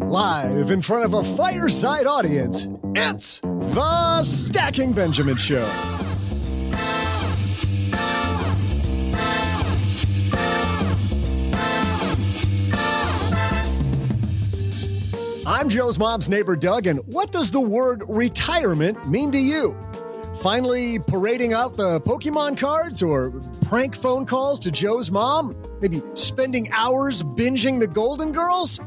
Live in front of a fireside audience, it's the Stacking Benjamin Show. I'm Joe's mom's neighbor, Doug, and what does the word retirement mean to you? Finally parading out the Pokemon cards or prank phone calls to Joe's mom? Maybe spending hours binging the Golden Girls?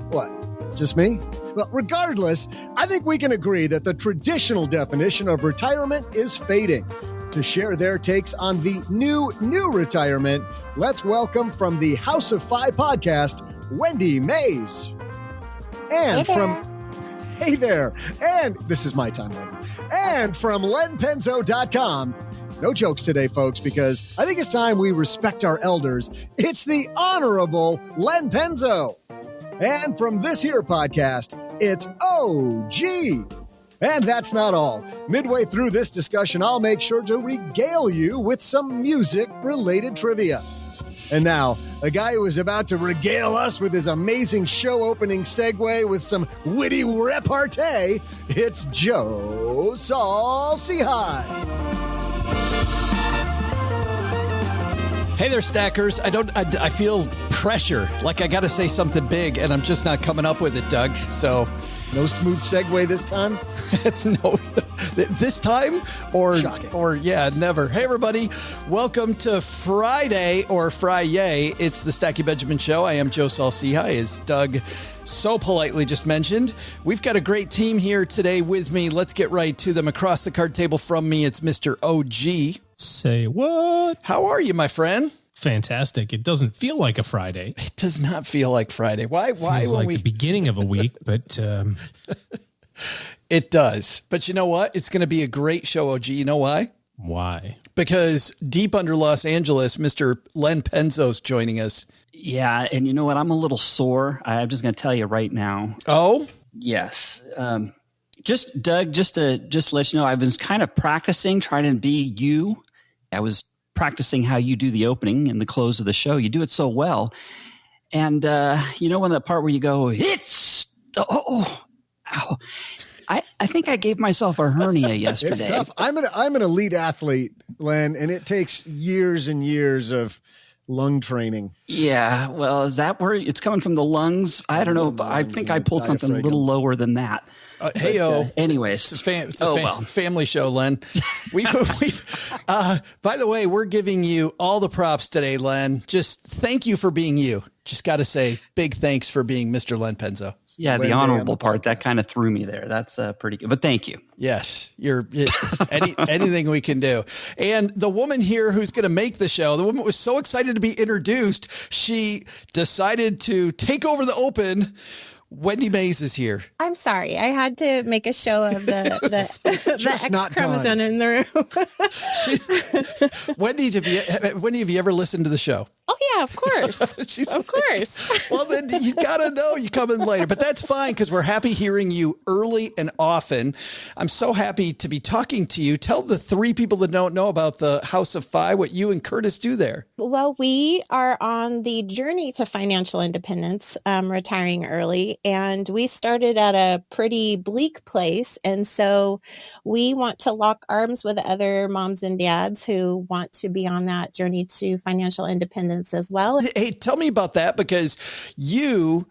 What, just me? Well, regardless, I think we can agree that the traditional definition of retirement is fading. To share their takes on the new retirement, let's welcome from the House of Five podcast, Wendy Mays. And hey there. And this is my time, Wendy. And from lenpenzo.com. No jokes today, folks, because I think it's time we respect our elders. It's the Honorable Len Penzo. And from this here podcast, it's OG. And that's not all. Midway through this discussion, I'll make sure to regale you with some music-related trivia. And now, a guy who is about to regale us with his amazing show-opening segue with some witty repartee, it's Joe Saul-Sehy. Hey there, Stackers. I feel pressure, like I got to say something big, and I'm just not coming up with it, Doug. So, no smooth segue this time? It's no this time or shocking. Or yeah, never. Hey everybody, welcome to Friday or Friday. It's the Stacking Benjamin Show. I am Joe Saul-Sehy, as Doug so politely just mentioned. We've got a great team here today with me. Let's get right to them. Across the card table from me, it's Mr. OG. Say what? How are you, my friend? Fantastic. It doesn't feel like a Friday. It does not feel like Friday. Why? Feels like the beginning of a week, but it does. But you know what? It's going to be a great show, OG. You know why? Why? Because deep under Los Angeles, Mr. Len Penzo's joining us. Yeah, and you know what? I'm a little sore. I'm just going to tell you right now. Oh? Yes. Just, Doug, just to let you know, I was kind of practicing, trying to be you. I was practicing how you do the opening and the close of the show. You do it so well. And you know when that part where you go, it's, ow. I think I gave myself a hernia yesterday. It's tough. I'm an elite athlete, Len, and it takes years and years of lung training. Yeah, well, is that where it's coming from, the lungs? I don't know, but I think I pulled something a little lower than that. Anyways, it's a family show, Len. By the way, we're giving you all the props today, Len. Just thank you for being you. Just got to say big thanks for being Mr. Len Penzo. Yeah, the honorable part, that kind of threw me there. That's pretty good. But thank you. Yes, anything we can do. And the woman here who's going to make the show, the woman was so excited to be introduced, she decided to take over the open. Wendy Mays is here. I'm sorry. I had to make a show of the X chromosome in the room. Wendy, have you ever listened to the show? Oh, yeah, of course. Of course. Well, then you got to know you come in later. But that's fine because we're happy hearing you early and often. I'm so happy to be talking to you. Tell the three people that don't know about the House of Five what you and Curtis do there. Well, we are on the journey to financial independence, retiring early. And we started at a pretty bleak place. And so we want to lock arms with other moms and dads who want to be on that journey to financial independence as well. Hey, tell me about that, because you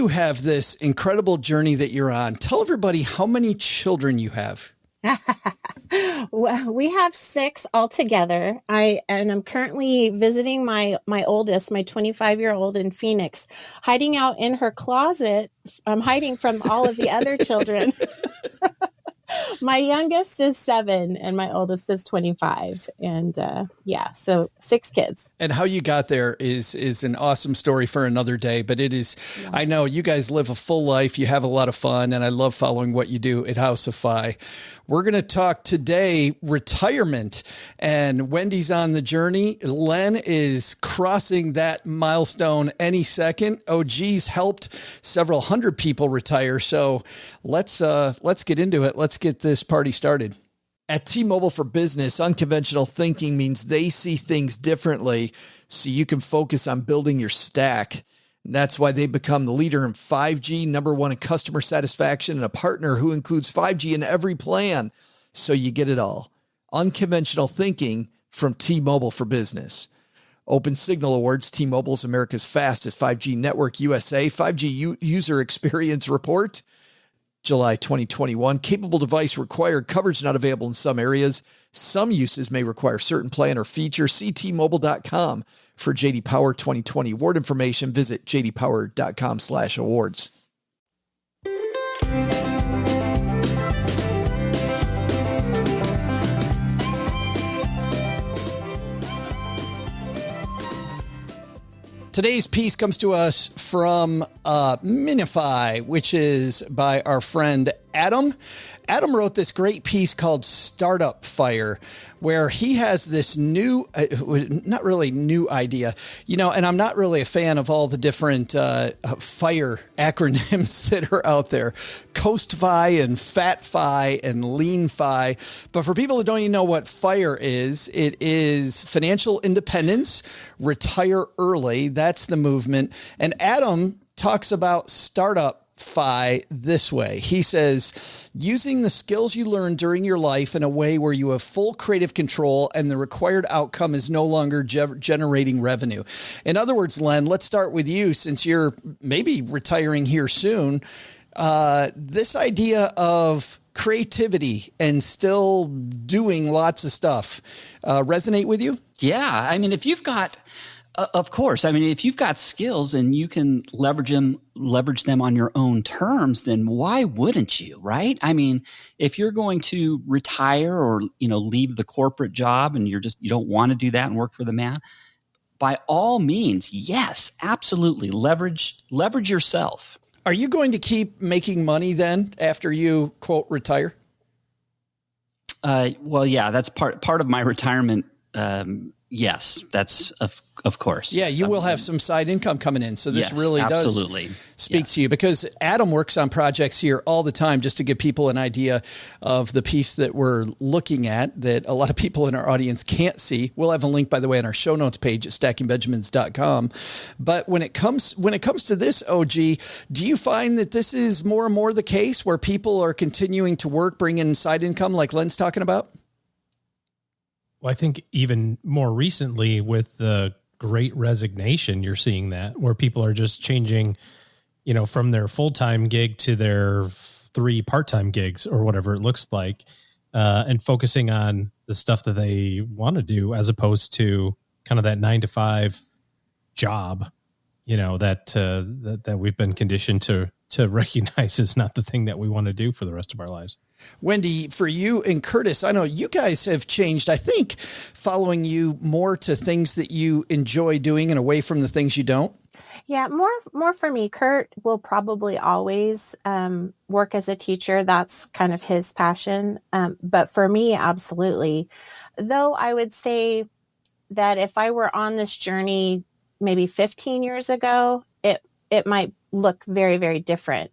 have this incredible journey that you're on. Tell everybody how many children you have. Well, we have 6 altogether. I'm currently visiting my oldest, my 25-year-old in Phoenix, hiding out in her closet. I'm hiding from all of the other children. My youngest is 7 and my oldest is 25. And so 6 kids. And how you got there is an awesome story for another day. But it is, yeah. I know you guys live a full life. You have a lot of fun. And I love following what you do at House of Fi. We're going to talk today retirement, and Wendy's on the journey. Len is crossing that milestone any second. OG's helped several hundred people retire. So let's get into it. Let's get this party started. At T-Mobile for Business, unconventional thinking means they see things differently so you can focus on building your stack. That's why they become the leader in 5G, #1 in customer satisfaction, and a partner who includes 5G in every plan. So you get it all. Unconventional thinking from T-Mobile for Business. Open Signal Awards, T-Mobile's America's fastest 5G network, USA. 5G user experience report, July 2021. Capable device required. Coverage not available in some areas. Some uses may require certain plan or feature. See T-Mobile.com for JD Power 2020 award information. Visit jdpower.com/awards. Today's piece comes to us from Minify, which is by our friend Adam. Adam wrote this great piece called Startup Fire, where he has this new, not really new idea, and I'm not really a fan of all the different FIRE acronyms that are out there. Coast-Fi and Fat-Fi and Lean-Fi. But for people that don't even know what FIRE is, it is financial independence, retire early. That's the movement. And Adam talks about startup this way. He says, using the skills you learn during your life in a way where you have full creative control and the required outcome is no longer generating revenue. In other words, Len, let's start with you since you're maybe retiring here soon. This idea of creativity and still doing lots of stuff resonate with you? Yeah. I mean, if you've got of course. I mean, if you've got skills and you can leverage them on your own terms, then why wouldn't you, right? I mean, if you're going to retire or, leave the corporate job and you don't want to do that and work for the man, by all means, yes, absolutely. Leverage yourself. Are you going to keep making money then after you, quote, retire? Well, yeah, that's part of my retirement. Yes, that's of course. Yeah, you will have some side income coming in. So this really absolutely does speak to you, because Adam works on projects here all the time, just to give people an idea of the piece that we're looking at that a lot of people in our audience can't see. We'll have a link, by the way, on our show notes page at stackingbenjamins.com. But when it comes to this, OG, do you find that this is more and more the case where people are continuing to work, bring in side income like Len's talking about? Well, I think even more recently with the Great Resignation, you're seeing that where people are just changing, from their full-time gig to their 3 part-time gigs or whatever it looks like, and focusing on the stuff that they want to do as opposed to kind of that 9-to-5 job, that we've been conditioned to recognize is not the thing that we want to do for the rest of our lives. Wendy, for you and Curtis, I know you guys have changed, I think, following you more to things that you enjoy doing and away from the things you don't. Yeah, more for me. Kurt will probably always work as a teacher. That's kind of his passion. But for me, absolutely. Though I would say that if I were on this journey maybe 15 years ago, it might look very, very different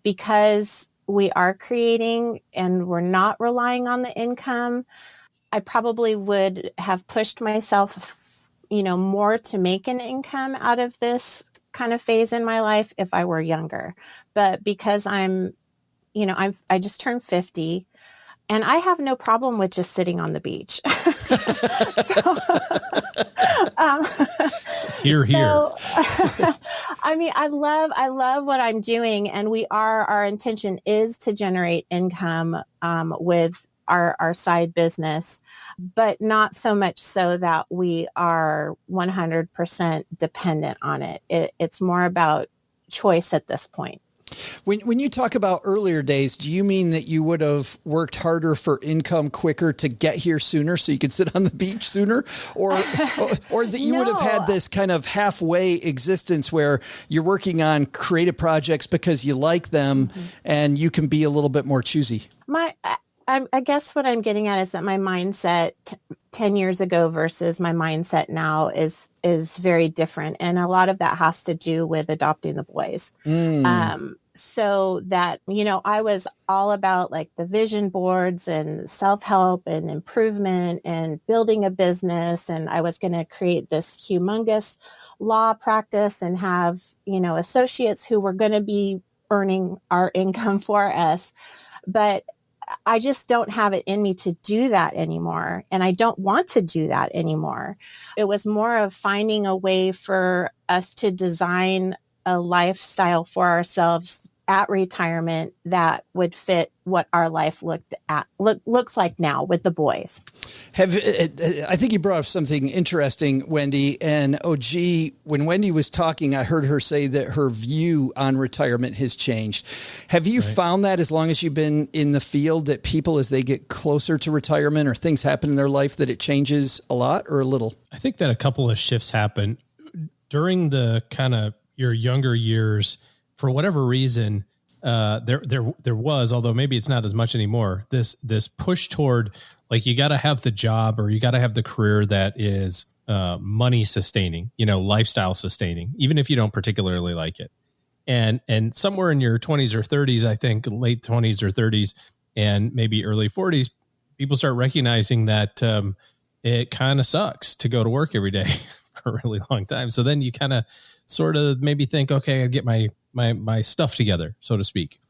because we are creating and we're not relying on the income. I probably would have pushed myself, more to make an income out of this kind of phase in my life if I were younger. But because I just turned 50 and I have no problem with just sitting on the beach. Here. I mean, I love what I'm doing, and our intention is to generate income with our side business, but not so much so that we are 100% dependent on it. It's more about choice at this point. When you talk about earlier days, do you mean that you would have worked harder for income quicker to get here sooner so you could sit on the beach sooner? Or that you would have had this kind of halfway existence where you're working on creative projects because you like them and you can be a little bit more choosy? I guess what I'm getting at is that my mindset 10 years ago versus my mindset now is very different. And a lot of that has to do with adopting the boys. so that, I was all about like the vision boards and self-help and improvement and building a business. And I was going to create this humongous law practice and have, associates who were going to be earning our income for us. But I just don't have it in me to do that anymore. And I don't want to do that anymore. It was more of finding a way for us to design a lifestyle for ourselves at retirement that would fit what our life looks like now with the boys. I think you brought up something interesting, Wendy, and OG. When Wendy was talking, I heard her say that her view on retirement has changed. Have you found that as long as you've been in the field, that people, as they get closer to retirement or things happen in their life, that it changes a lot or a little? I think that a couple of shifts happen during the kind of your younger years. For whatever reason, there was, although maybe it's not as much anymore, this push toward, like, you got to have the job or you got to have the career that is money sustaining, lifestyle sustaining, even if you don't particularly like it. And somewhere in your 20s or 30s, I think late 20s or 30s and maybe early 40s, people start recognizing that it kind of sucks to go to work every day for a really long time. So then you kind of sort of maybe think, okay, I'd get my stuff together, so to speak.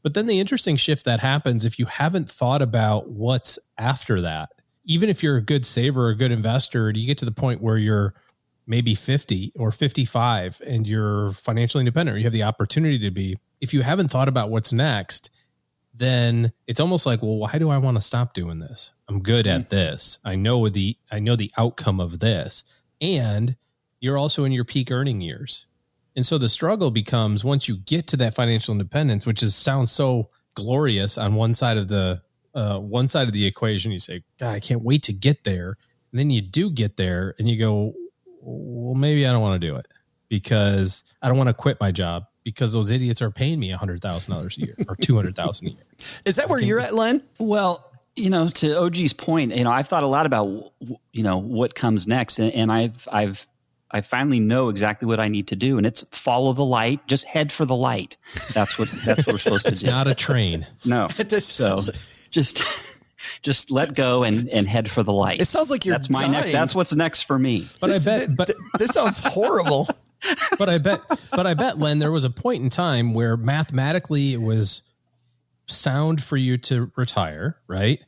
But then the interesting shift that happens, if you haven't thought about what's after that, even if you're a good saver or a good investor, and you get to the point where you're maybe 50 or 55 and you're financially independent, or you have the opportunity to be, if you haven't thought about what's next, then it's almost like, well, why do I want to stop doing this? I'm good at this. I know the outcome of this. And you're also in your peak earning years. And so the struggle becomes, once you get to that financial independence, which sounds so glorious on one side of the equation, you say, God, I can't wait to get there. And then you do get there and you go, well, maybe I don't want to do it because I don't want to quit my job because those idiots are paying me $100,000 a year or $200,000 a year. Is that where you're at, Len? Well, to OG's point, I've thought a lot about, what comes next, and I finally know exactly what I need to do, and it's follow the light. Just head for the light. That's what we're supposed to do. It's not a train. No. So just let go and head for the light. It sounds like you're dying. That's what's next for me. But this sounds horrible. But I bet, Len, there was a point in time where mathematically it was sound for you to retire, right?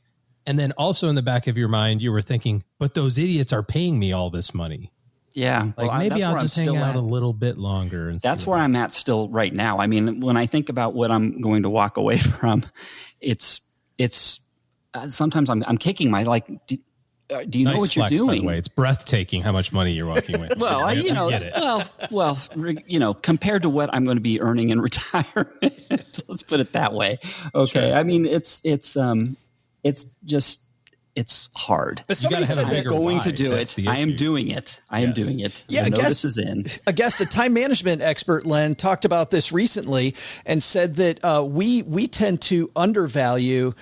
And then also in the back of your mind, you were thinking, but those idiots are paying me all this money. Yeah. Like, maybe I'll just hang out a little bit longer. And that's where I'm at still right now. I mean, when I think about what I'm going to walk away from, it's sometimes I'm kicking my, like, do you know what you're doing? By the way, it's breathtaking how much money you're walking away. Well, compared to what I'm going to be earning in retirement, let's put it that way. Okay. Sure. I mean, it's hard. But somebody said they're going to do it. I am doing it. I am doing it. Yeah, the notice is in. A guest, a time management expert, Len, talked about this recently and said that we tend to undervalue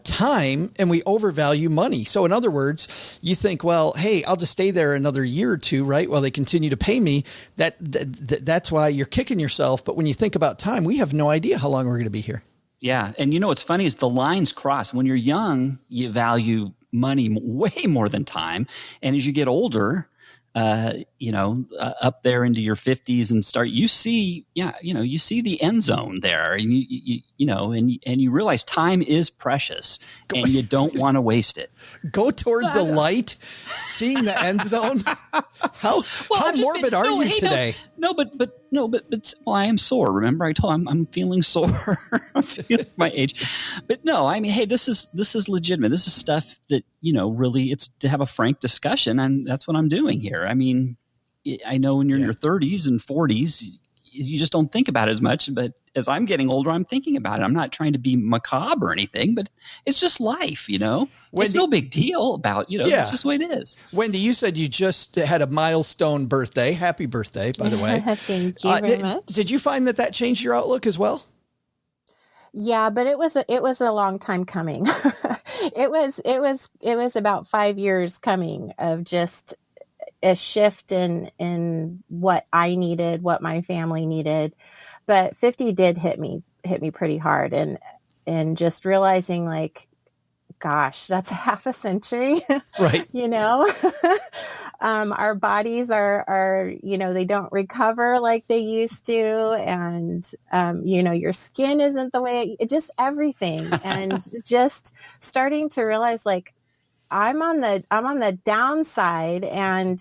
time and we overvalue money. So in other words, you think, well, hey, I'll just stay there another year or two, right, while they continue to pay me. That's why you're kicking yourself. But when you think about time, we have no idea how long we're going to be here. Yeah. And what's funny is the lines cross. When you're young, you value money way more than time. And as you get older, up there into your 50s and you see the end zone there, and you realize time is precious and you don't want to waste it. Go toward the light, seeing the end zone. How morbid are you today? Well, I am sore. Remember, I told I'm feeling sore. I'm feeling my age. But no, I mean, hey, this is legitimate. This is stuff that, really, it's to have a frank discussion, and that's what I'm doing here. I mean, I know when you're in your 30s and 40s, you just don't think about it as much. But as I'm getting older, I'm thinking about it. I'm not trying to be macabre or anything, but it's just life, Wendy, it's no big deal about, it's just the way it is. Wendy, you said you just had a milestone birthday. Happy birthday, by the way. Thank you very much. Did you find that changed your outlook as well? Yeah, but it was a long time coming. It was about 5 years coming of just a shift in what I needed, what my family needed. but 50 did hit me pretty hard. And just realizing like, gosh, that's half a century, Right. you know, our bodies are, you know, they don't recover like they used to. And, you know, your skin isn't the way just everything. And just starting to realize like, I'm on the downside and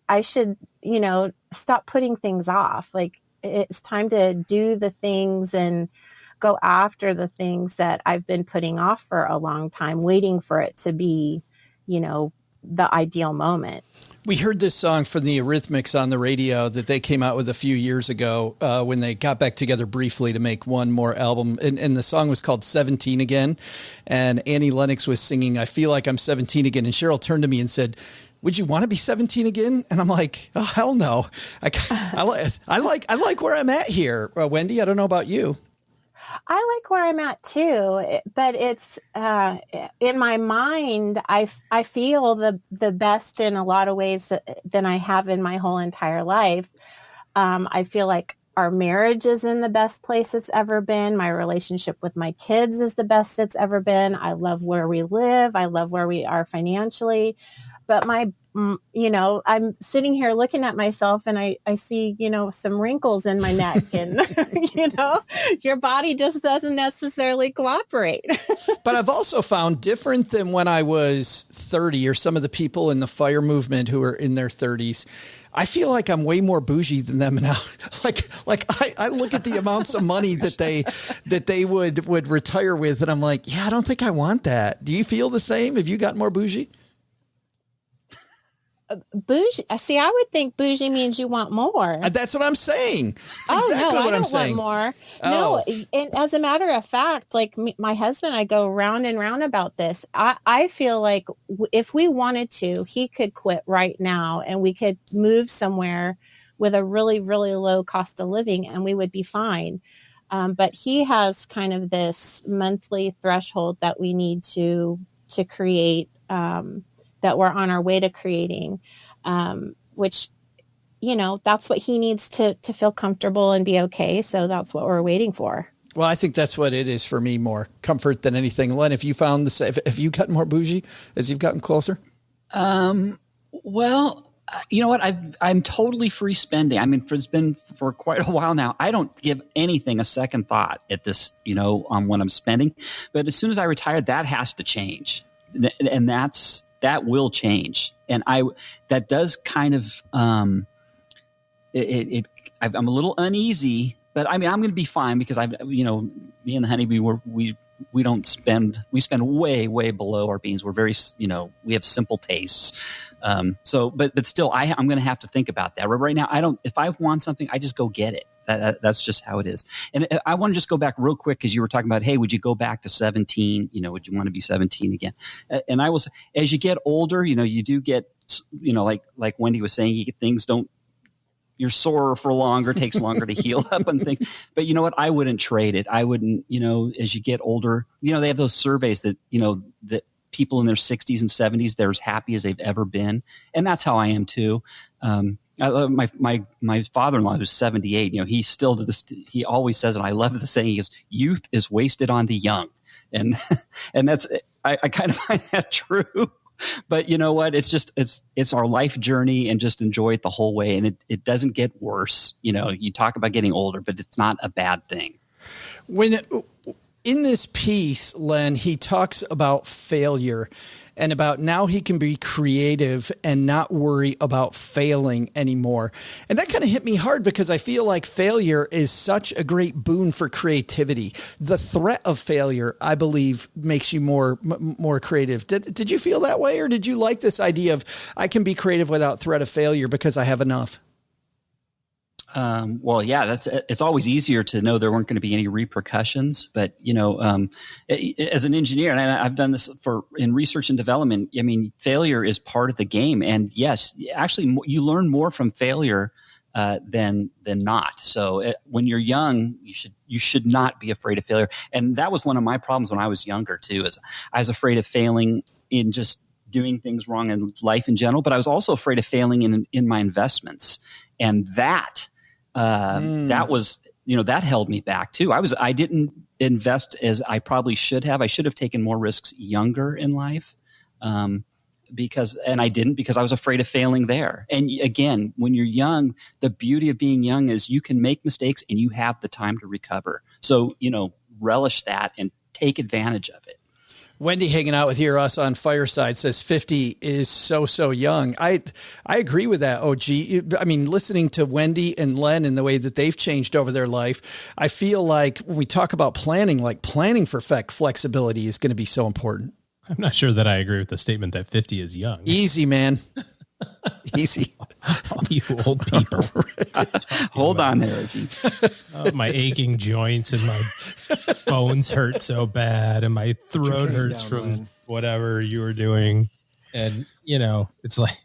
I should, you know, stop putting things off. Like it's time to do the things and go after the things that I've been putting off for a long time, waiting for it to be, you know, the ideal moment. We heard this song from the Eurythmics on the radio that they came out with a few years ago when they got back together briefly to make one more album. And the song was called 17 Again. And Annie Lennox was singing, I Feel Like I'm 17 Again. And Cheryl turned to me and said, would you want to be 17 again? And I'm like, oh, hell no. I like where I'm at here. Wendy, I don't know about you. I like where I'm at too, but it's in my mind. I feel the best in a lot of ways than I have in my whole entire life. I feel like our marriage is in the best place it's ever been. My relationship with my kids is the best it's ever been. I love where we live. I love where we are financially. But you know, I'm sitting here looking at myself and I see, you know, some wrinkles in my neck and, you know, your body just doesn't necessarily cooperate. But I've also found different than when I was 30 or some of the people in the FIRE movement who are in their 30s. I feel like I'm way more bougie than them now. Like I look at the amounts of money that they would retire with. And I'm like, yeah, I don't think I want that. Do you feel the same? Have you got more bougie? Bougie. See, I would think bougie means you want more. That's what I'm saying. That's exactly what I'm want saying. more. Oh. No, and as a matter of fact, like my husband, I go round and round about this. I feel like if we wanted to, he could quit right now and we could move somewhere with a really, really low cost of living and we would be fine. But he has kind of this monthly threshold that we need to create, that we're on our way to creating, which, you know, that's what he needs to feel comfortable and be okay. So that's what we're waiting for. Well, I think that's what it is for me, more comfort than anything. Len, have you found this? Have you gotten more bougie as you've gotten closer? Well, you know what? I'm totally free spending. I mean, it's been for quite a while now. I don't give anything a second thought at this, you know, on when I'm spending. But as soon as I retire, that has to change. And that will change. And that does kind of, I'm a little uneasy, but I mean, I'm going to be fine because you know, me and the honeybee, we spend way, way below our means. We're very, you know, we have simple tastes. But still, I'm going to have to think about that. Right now, if I want something, I just go get it. That's just how it is. And I want to just go back real quick because you were talking about, hey, would you go back to 17? You know, would you want to be 17 again? And I will say, as you get older, you know, you do get, you know, like Wendy was saying, you get things you're sore for longer, takes longer to heal up and things. But you know what? I wouldn't trade it. I wouldn't, you know, as you get older, you know, they have those surveys that, you know, that people in their 60s and 70s, they're as happy as they've ever been. And that's how I am too. My father-in-law, who's 78, you know, he still to this, he always says, and I love the saying, he goes, youth is wasted on the young. And that's, I kind of find that true. But you know what? It's just, it's our life journey and just enjoy it the whole way. And it doesn't get worse. You know, you talk about getting older, but it's not a bad thing. In this piece, Len, he talks about failure and about now he can be creative and not worry about failing anymore. And that kind of hit me hard because I feel like failure is such a great boon for creativity. The threat of failure, I believe, makes you more creative. Did you feel that way, or did you like this idea of I can be creative without threat of failure because I have enough? Well, yeah, it's always easier to know there weren't going to be any repercussions. But, you know, as an engineer, and I've done this in research and development, I mean, failure is part of the game. And yes, actually, you learn more from failure than not. So when you're young, you should not be afraid of failure. And that was one of my problems when I was younger, too, is I was afraid of failing in just doing things wrong in life in general. But I was also afraid of failing in my investments. And that was, that held me back too. I didn't invest as I probably should have. I should have taken more risks younger in life. Because I was afraid of failing there. And again, when you're young, the beauty of being young is you can make mistakes and you have the time to recover. So, relish that and take advantage of it. Wendy hanging out with us on Fireside says 50 is so young. I agree with that, OG. I mean, listening to Wendy and Len and the way that they've changed over their life, I feel like when we talk about planning for flexibility is going to be so important. I'm not sure that I agree with the statement that 50 is young. Easy, man. Easy. All you old people. Hold on there. My aching joints and my bones hurt so bad and my throat hurts from whatever you were doing. And, it's like,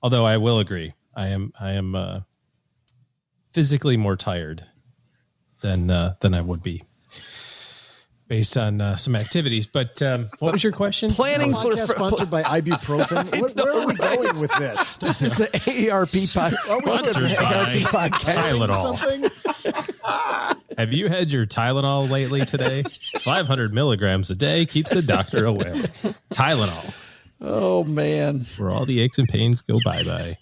although I will agree, I am physically more tired than I would be, based on some activities. But what was your question? Planning for sponsored by ibuprofen. Where are we going with this? This is the AARP podcast. Tylenol. Have you had your Tylenol lately today? 500 milligrams a day keeps the doctor away. Tylenol. Oh, man. Where all the aches and pains go bye-bye.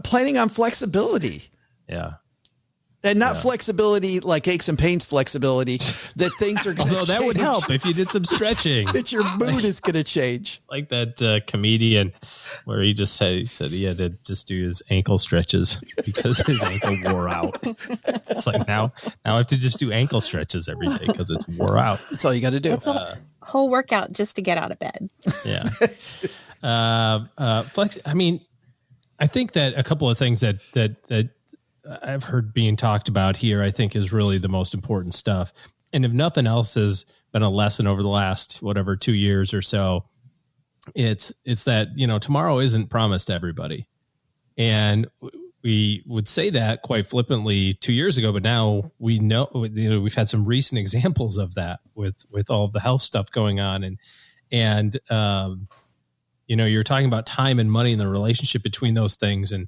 Planning on flexibility. Yeah. And not flexibility like aches and pains flexibility, that things are going to change. Although that would help if you did some stretching. That your mood is going to change. Like that comedian where he said he had to just do his ankle stretches because his ankle wore out. It's like now I have to just do ankle stretches every day because it's wore out. That's all you got to do. It's a whole workout just to get out of bed. Yeah. I mean, I think that a couple of things that I've heard being talked about here, I think is really the most important stuff. And if nothing else has been a lesson over the last, 2 years or so, it's that, tomorrow isn't promised to everybody. And we would say that quite flippantly 2 years ago, but now we know, we've had some recent examples of that with all the health stuff going on. And you're talking about time and money and the relationship between those things, and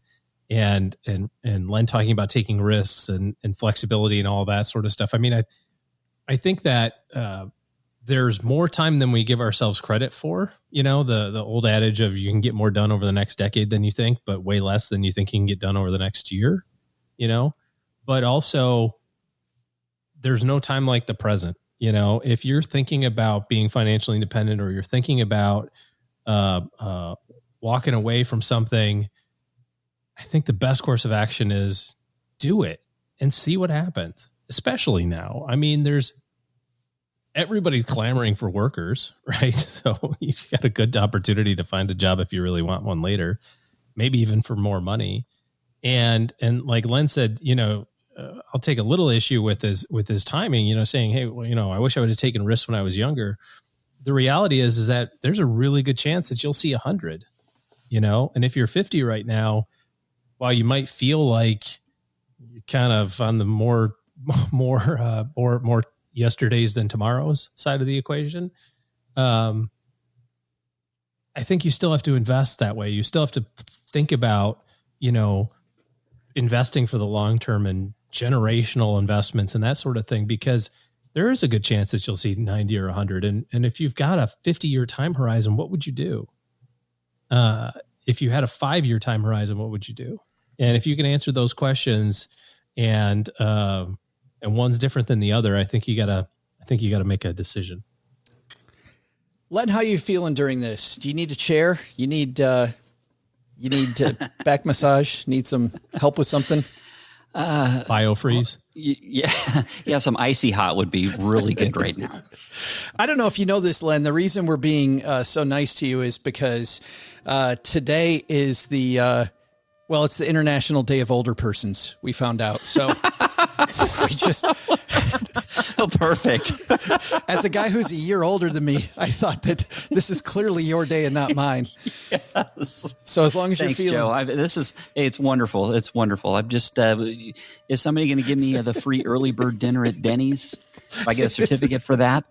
Len talking about taking risks and flexibility and all that sort of stuff. I mean, I think that there's more time than we give ourselves credit for. The old adage of you can get more done over the next decade than you think, but way less than you think you can get done over the next year. But also there's no time like the present. If you're thinking about being financially independent, or you're thinking about walking away from something, I think the best course of action is do it and see what happens, especially now. I mean, everybody's clamoring for workers, right? So you've got a good opportunity to find a job if you really want one later, maybe even for more money. And like Len said, I'll take a little issue with his timing, saying, hey, well, I wish I would have taken risks when I was younger. The reality is that there's a really good chance that you'll see 100, and if you're 50 right now, while you might feel like you're kind of on the more yesterdays than tomorrows side of the equation, I think you still have to invest that way. You still have to think about, investing for the long term and generational investments and that sort of thing, because there is a good chance that you'll see 90 or 100. And if you've got a 50-year time horizon, what would you do? If you had a 5-year time horizon, what would you do? And if you can answer those questions, and one's different than the other, I think you gotta make a decision. Len, how are you feeling during this? Do you need a chair? You need back massage? Need some help with something? Biofreeze. Yeah. Some icy hot would be really good right now. I don't know if you know this, Len. The reason we're being so nice to you is because today is it's the International Day of Older Persons. We found out. So we just... Oh, perfect. As a guy who's a year older than me, I thought that this is clearly your day and not mine. Yes. So as long as Thanks, you're feeling... Joe. It's wonderful. It's wonderful. I'm just... is somebody going to give me the free early bird dinner at Denny's? If I get a certificate for that?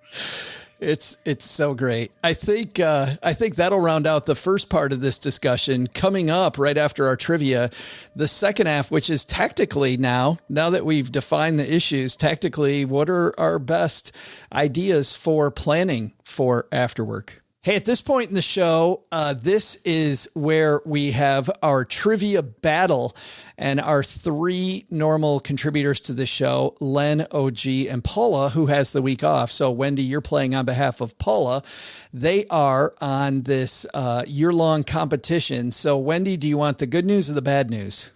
It's so great. I think that'll round out the first part of this discussion. Coming up right after our trivia, the second half, which is tactically now that we've defined the issues, tactically, what are our best ideas for planning for after work? Hey, at this point in the show, this is where we have our trivia battle, and our three normal contributors to the show, Len, OG, and Paula, who has the week off. So, Wendy, you're playing on behalf of Paula. They are on this year-long competition. So, Wendy, do you want the good news or the bad news?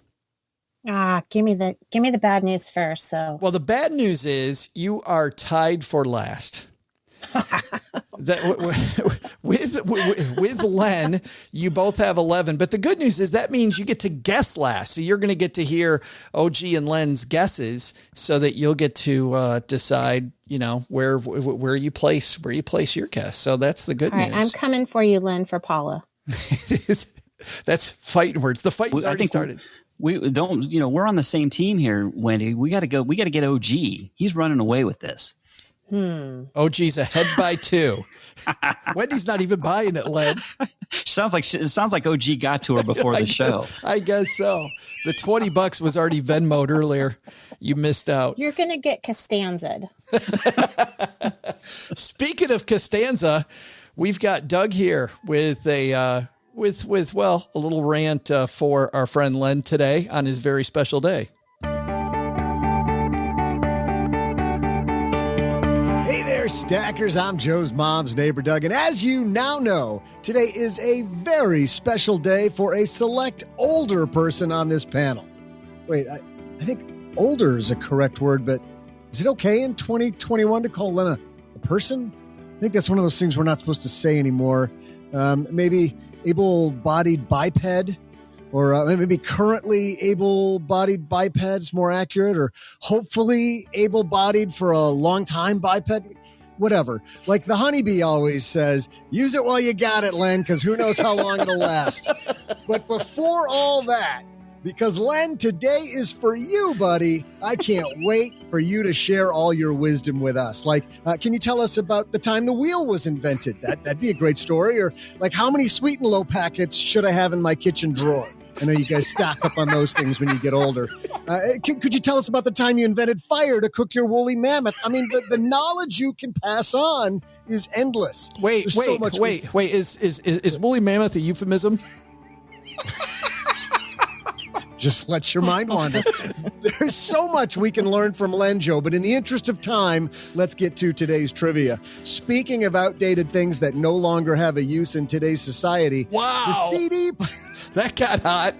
Give me the bad news first. So, well, the bad news is you are tied for last. With Len, you both have 11, but the good news is that means you get to guess last. So you're going to get to hear OG and Len's guesses so that you'll get to decide, where you place your guess. So that's the good news. I'm coming for you, Len, for Paula. That's fighting words. The fight's already started. We don't, we're on the same team here, Wendy. We got to go. We got to get OG. He's running away with this. OG's ahead by 2. Wendy's not even buying it, Len. It sounds like OG got to her before the show. I guess so. The $20 was already Venmo'd earlier. You missed out. You're going to get Costanza'd. Speaking of Costanza, we've got Doug here with a little rant for our friend Len today on his very special day. Stackers, I'm Joe's mom's neighbor, Doug, and as you now know, today is a very special day for a select older person on this panel. Wait, I think older is a correct word, but is it okay in 2021 to call Len a person? I think that's one of those things we're not supposed to say anymore. Maybe able-bodied biped, or maybe currently able-bodied biped is more accurate, or hopefully able-bodied for a long-time biped. Whatever. Like the honeybee always says, use it while you got it, Len, because who knows how long it'll last. But before all that, because Len, today is for you, buddy, I can't wait for you to share all your wisdom with us. Like, can you tell us about the time the wheel was invented? That'd be a great story. Or like, how many Sweet and Low packets should I have in my kitchen drawer? I know you guys stock up on those things when you get older. Could you tell us about the time you invented fire to cook your woolly mammoth? I mean, the knowledge you can pass on is endless. Wait. Is woolly mammoth a euphemism? Just let your mind wander. There's so much we can learn from Len, Joe, but in the interest of time, let's get to today's trivia. Speaking of outdated things that no longer have a use in today's society, wow, the CD... That got hot.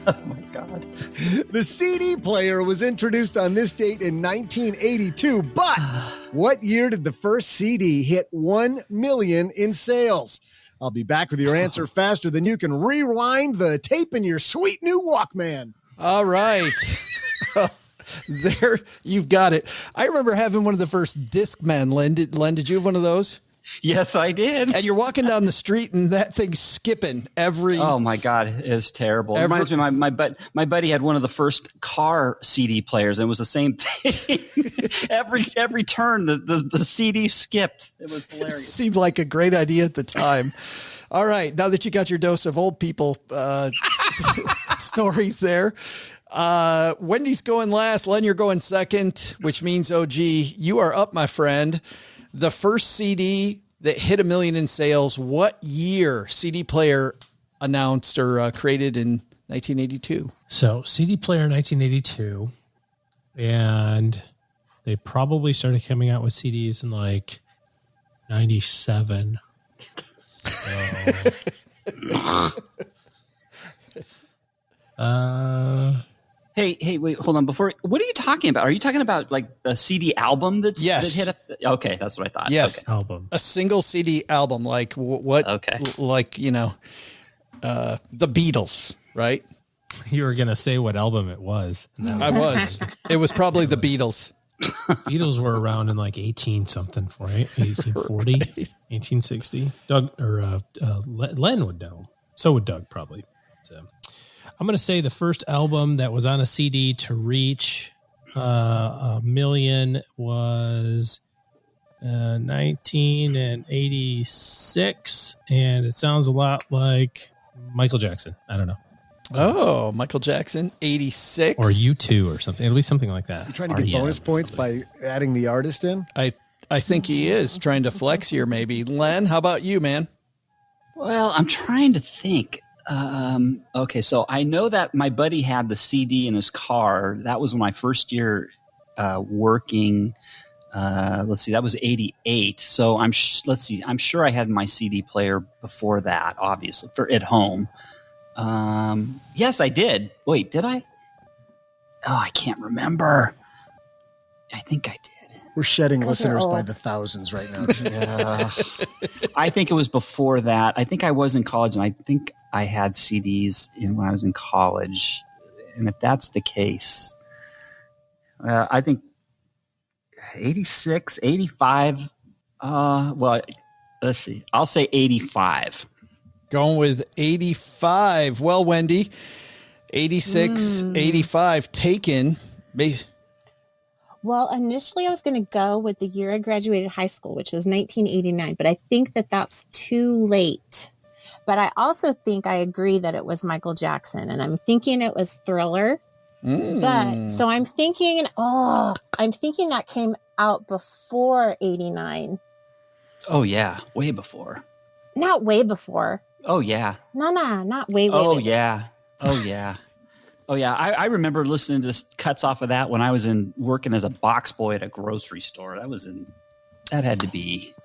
Oh, my God. The CD player was introduced on this date in 1982, but what year did the first CD hit 1 million in sales? I'll be back with your answer faster than you can rewind the tape in your sweet new Walkman. All right. There, you've got it. I remember having one of the first Discmen. Len, did you have one of those? Yes, I did. And you're walking down the street and that thing's skipping every... Oh, my God. It's terrible. It reminds me, my buddy had one of the first car CD players, and it was the same thing. every turn, the CD skipped. It was hilarious. It seemed like a great idea at the time. All right. Now that you got your dose of old people stories there, Wendy's going last. Len, you're going second, which means, OG, you are up, my friend. The first CD that hit 1 million in sales, what year CD player announced or created in 1982? So CD player 1982, and they probably started coming out with CDs in like 97. Hey, wait, hold on. What are you talking about? Are you talking about like a CD album that hit okay, that's what I thought. Yes, okay. Album. A single CD album, like what? Okay, like the Beatles, right? You were gonna say what album it was. I was. It was probably the Beatles. Beatles were around in like 18-something, right? 1840, 1860. Doug or Len would know. So would Doug probably. So. I'm going to say the first album that was on a CD to reach 1 million was 1986, and it sounds a lot like Michael Jackson. I don't know. Oh, Michael Jackson, 86. Or U2 or something. It'll be something like that. You're trying to get bonus points by adding the artist in? I think he is trying to flex here, maybe. Len, how about you, man? Well, I'm trying to think. Okay, so I know that my buddy had the CD in his car. That was my first year working. Let's see, that was 88. So I'm sure I had my CD player before that, obviously, for at home. Yes, I did. Wait, did I? Oh, I can't remember. I think I did. We're shedding listeners by the thousands right now. Yeah. I think it was before that. I think I was in college, and I think I had CDs when I was in college. And if that's the case, I think 86, 85. Well, let's see. I'll say 85. Going with 85. Well, Wendy, 86, 85 taken. Well, initially I was going to go with the year I graduated high school, which was 1989, but I think that that's too late. But I also think I agree that it was Michael Jackson, and I'm thinking it was Thriller. But so I'm thinking that came out before 89. Oh yeah, way before. Not way before. Oh yeah. No, not way. Oh way. yeah. Oh yeah. Oh yeah. I remember listening to cuts off of that when I was working as a box boy at a grocery store. That had to be.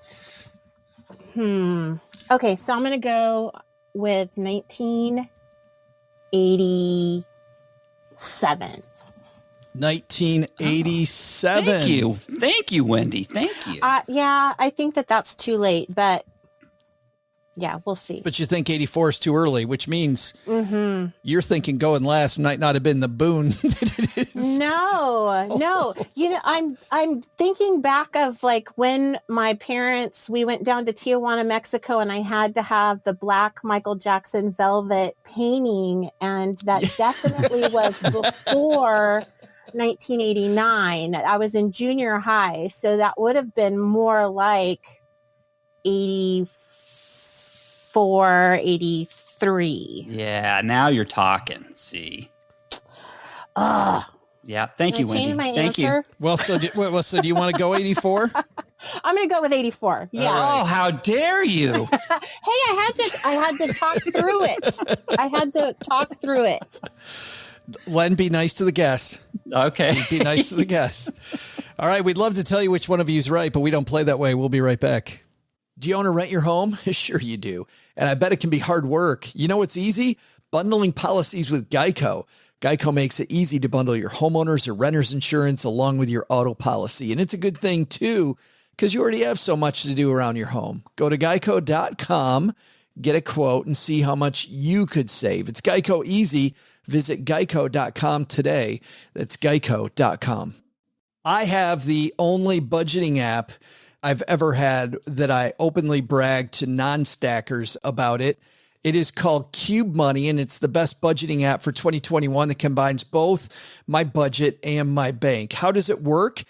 Okay, so I'm gonna go with 1987. 1987. Thank you, Wendy. Thank you. Yeah, I think that's too late, but yeah, we'll see. But you think 84 is too early, which means you're thinking going last might not have been the boon that it is. No. I'm thinking back of like when my parents, we went down to Tijuana, Mexico, and I had to have the black Michael Jackson velvet painting. And that definitely was before 1989. I was in junior high. So that would have been more like 84, 83. Yeah, now you're talking. See. Yeah, thank you, Wendy. Thank you. Well, so do you want to go 84? I'm going to go with 84. Yeah. Right. Oh, how dare you? Hey, I had to talk through it. Len, be nice to the guest. Okay. Be nice to the guest. All right. We'd love to tell you which one of you is right, but we don't play that way. We'll be right back. Do you own or rent your home? Sure you do. And I bet it can be hard work. You know what's easy? Bundling policies with Geico. Geico makes it easy to bundle your homeowners or renters insurance along with your auto policy. And it's a good thing too, because you already have so much to do around your home. Go to geico.com, get a quote, and see how much you could save. It's Geico easy. Visit geico.com today. That's geico.com. I have the only budgeting app I've ever had that I openly brag to non-stackers about it. It is called Cube Money, and it's the best budgeting app for 2021 that combines both my budget and my bank. How does it work?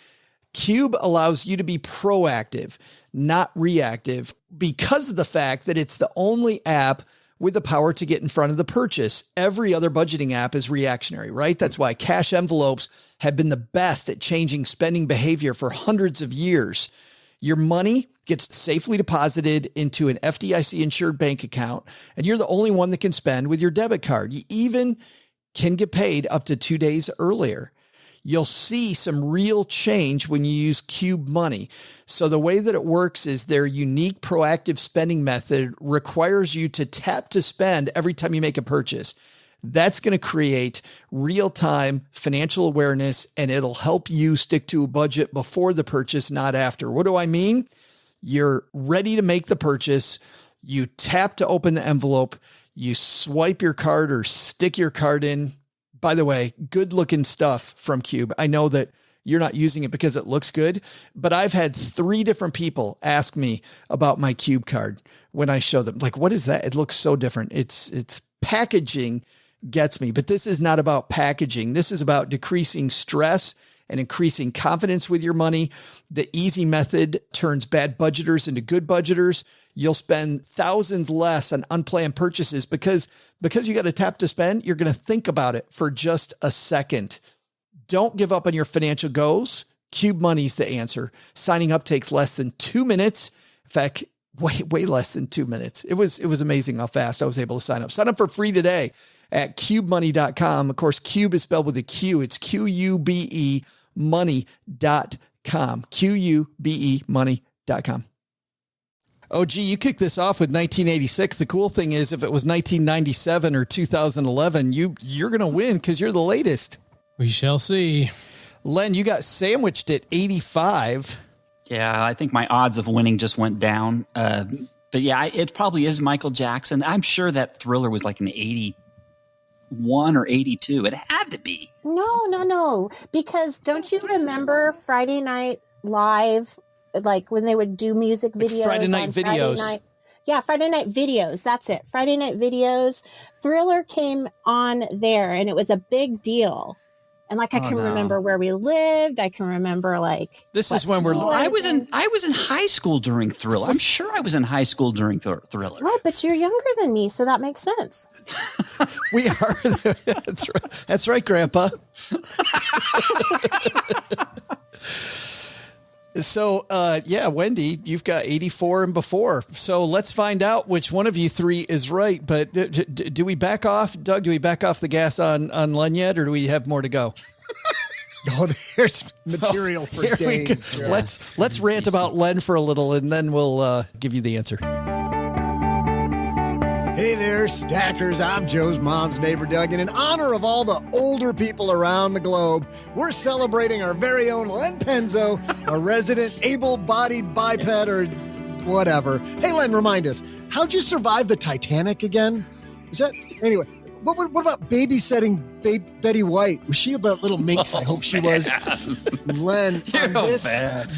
Cube allows you to be proactive, not reactive, because of the fact that it's the only app with the power to get in front of the purchase. Every other budgeting app is reactionary, right? That's why cash envelopes have been the best at changing spending behavior for hundreds of years. Your money gets safely deposited into an FDIC insured bank account, and you're the only one that can spend with your debit card. You even can get paid up to 2 days earlier. You'll see some real change when you use Cube Money. So the way that it works is their unique proactive spending method requires you to tap to spend every time you make a purchase. That's going to create real-time financial awareness, and it'll help you stick to a budget before the purchase, not after. What do I mean? You're ready to make the purchase. You tap to open the envelope. You swipe your card or stick your card in. By the way, good looking stuff from Cube. I know that you're not using it because it looks good, but I've had 3 different people ask me about my Cube card when I show them. Like, what is that? It looks so different. It's packaging gets me, but this is not about packaging. This is about decreasing stress and increasing confidence with your money. The easy method turns bad budgeters into good budgeters. You'll spend thousands less on unplanned purchases because you got a tap to spend. You're going to think about it for just a second. Don't give up on your financial goals. Cube Money's the answer. Signing up takes less than 2 minutes. In fact, way less than 2 minutes. It was amazing how fast I was able to sign up. Sign up for free today at cubemoney.com. Of course, Cube is spelled with a Q. It's QUBE money.com. QUBE money.com. OG, you kicked this off with 1986. The cool thing is if it was 1997 or 2011, you're going to win because you're the latest. We shall see. Len, you got sandwiched at 85. Yeah, I think my odds of winning just went down. But yeah, it probably is Michael Jackson. I'm sure that Thriller was like an 81 or 82. It had to be. No. Because don't you remember Friday Night Live, like when they would do music videos? Friday Night Videos. Friday Night Videos. That's it. Friday Night Videos. Thriller came on there, and it was a big deal. And like I can remember where we lived. I can remember like this is when we're. I was in high school during Thriller. I'm sure I was in high school during Thriller. Right, but you're younger than me, so that makes sense. We are. That's right, Grandpa. So, Wendy, you've got 84 and before. So let's find out which one of you three is right. But do we back off, Doug? Do we back off the gas on Len yet, or do we have more to go? Oh, there's material for days. Yeah. Let's rant about Len for a little, and then we'll give you the answer. Hey there, stackers. I'm Joe's mom's neighbor, Doug. And in honor of all the older people around the globe, we're celebrating our very own Len Penzo, a resident able-bodied biped or whatever. Hey, Len, remind us, how'd you survive the Titanic again? Anyway, what about babysitting Betty White? Was she the little minx? I hope she was. Len, on this,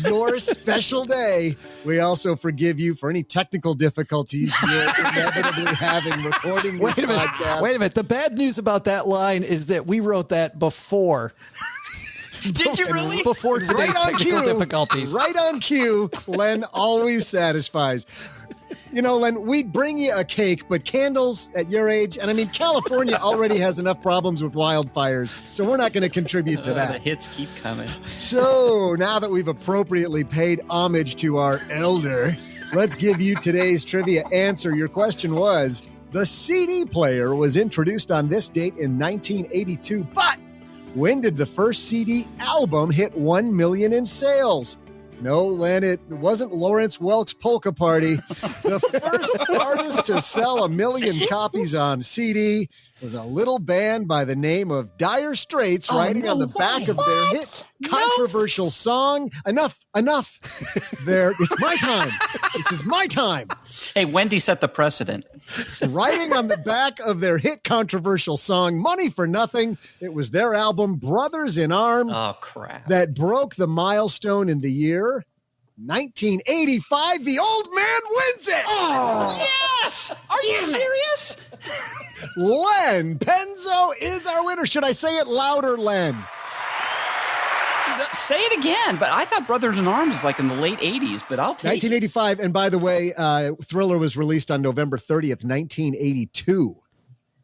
your special day, we also forgive you for any technical difficulties you're inevitably having recording this podcast. Wait a minute. The bad news about that line is that we wrote that before. Did you really? Before today's technical difficulties. Right on cue. Len always satisfies. You know, Len, we'd bring you a cake, but candles at your age, and I mean, California already has enough problems with wildfires, so we're not going to contribute to that. The hits keep coming. So now that we've appropriately paid homage to our elder, let's give you today's trivia answer. Your question was, the CD player was introduced on this date in 1982, but when did the first CD album hit 1 million in sales? No, Len, it wasn't Lawrence Welk's Polka Party. The first artist to sell 1 million copies on CD was a little band by the name of Dire Straits, writing on the back of their hit controversial song. Enough. It's my time. This is my time. Hey, Wendy set the precedent. Writing on the back of their hit controversial song, Money for Nothing. It was their album, Brothers in Arms. Oh, crap. That broke the milestone in the year 1985. The old man wins it. Oh, yes. Are you serious? Len Penzo is our winner. Should I say it louder, Len? Say it again, but I thought Brothers in Arms was like in the late 80s, but I'll take 1985, and by the way, Thriller was released on November 30th, 1982.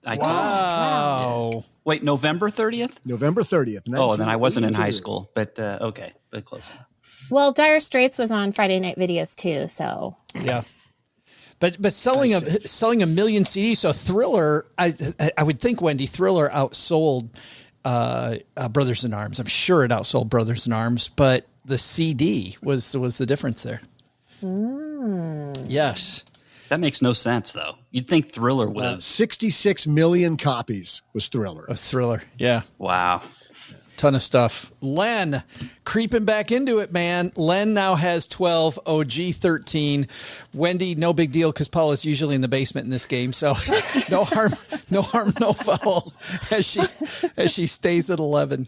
Wow. Yeah. Wait, November 30th? November 30th, Oh, then I wasn't in high school, but okay, but close enough. Well, Dire Straits was on Friday Night Videos too, so. Yeah. But selling a million CDs, so Thriller, I would think, Wendy, Thriller outsold Brothers in Arms. I'm sure it outsold Brothers in Arms, but the CD was the difference there. Yes. That makes no sense, though. You'd think Thriller would have. 66 million copies was Thriller. Of Thriller, yeah. Wow. Ton of stuff. Len, creeping back into it, man. Len now has 12, OG 13. Wendy, no big deal because Paul is usually in the basement in this game. So no harm, no foul as she stays at 11.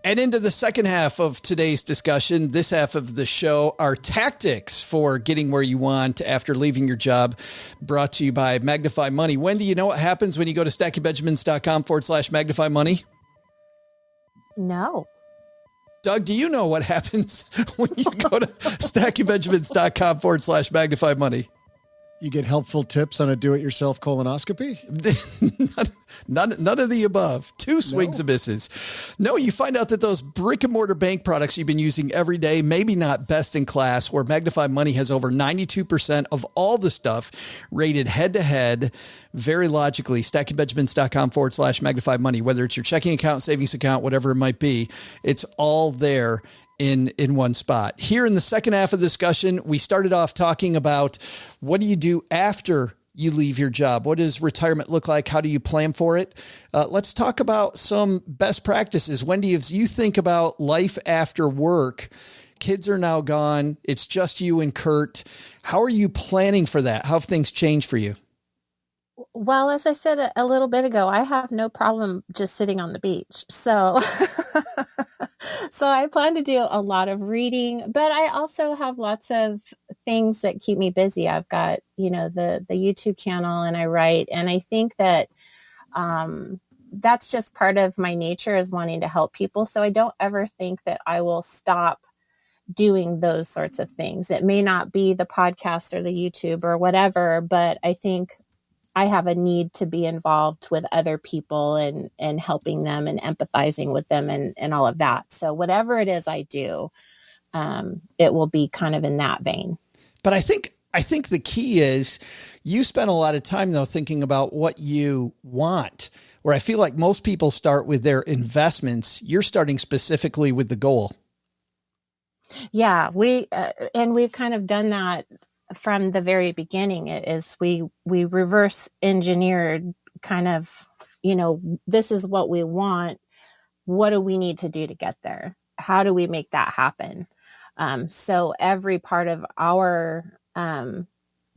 And into the second half of today's discussion, this half of the show, are tactics for getting where you want after leaving your job, brought to you by Magnify Money. Wendy, you know what happens when you go to stackingbenjamins.com/Magnify Money? No. Doug, do you know what happens when you go to stackingbenjamins.com/magnify money? You get helpful tips on a do-it-yourself colonoscopy? None of the above. Two swings and misses. No, you find out that those brick and mortar bank products you've been using every day, maybe not best in class, where Magnify Money has over 92% of all the stuff rated head to head. Very logically, stackingbenjamins.com/magnify money, whether it's your checking account, savings account, whatever it might be, it's all there in one spot. Here in the second half of the discussion, we started off talking about what do you do after you leave your job? What does retirement look like? How do you plan for it? Let's talk about some best practices. Wendy, as you think about life after work, kids are now gone. It's just you and Kurt. How are you planning for that? How have things changed for you? Well, as I said a little bit ago, I have no problem just sitting on the beach. So, so I plan to do a lot of reading, but I also have lots of things that keep me busy. I've got, the YouTube channel, and I write. And I think that that's just part of my nature, is wanting to help people. So I don't ever think that I will stop doing those sorts of things. It may not be the podcast or the YouTube or whatever, but I think I have a need to be involved with other people and helping them and empathizing with them and all of that. So whatever it is I do, it will be kind of in that vein. But I think the key is you spend a lot of time, though, thinking about what you want, where I feel like most people start with their investments. You're starting specifically with the goal. Yeah, we've kind of done that from the very beginning. It is we reverse engineered kind of, this is what we want. What do we need to do to get there? How do we make that happen? So every part of our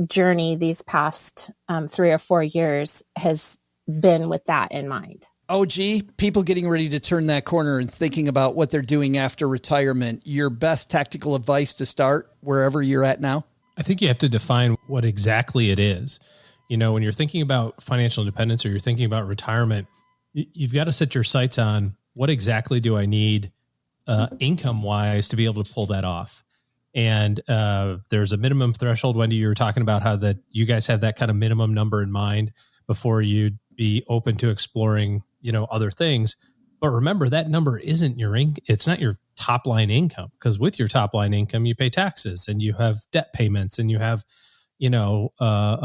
journey these past 3 or 4 years has been with that in mind. OG, people getting ready to turn that corner and thinking about what they're doing after retirement, your best tactical advice to start wherever you're at now? I think you have to define what exactly it is. When you're thinking about financial independence or you're thinking about retirement, you've got to set your sights on what exactly do I need income wise to be able to pull that off. And there's a minimum threshold. Wendy, you were talking about how that you guys have that kind of minimum number in mind before you'd be open to exploring, other things. But remember, that number isn't it's not your top line income, because with your top line income, you pay taxes and you have debt payments and you have,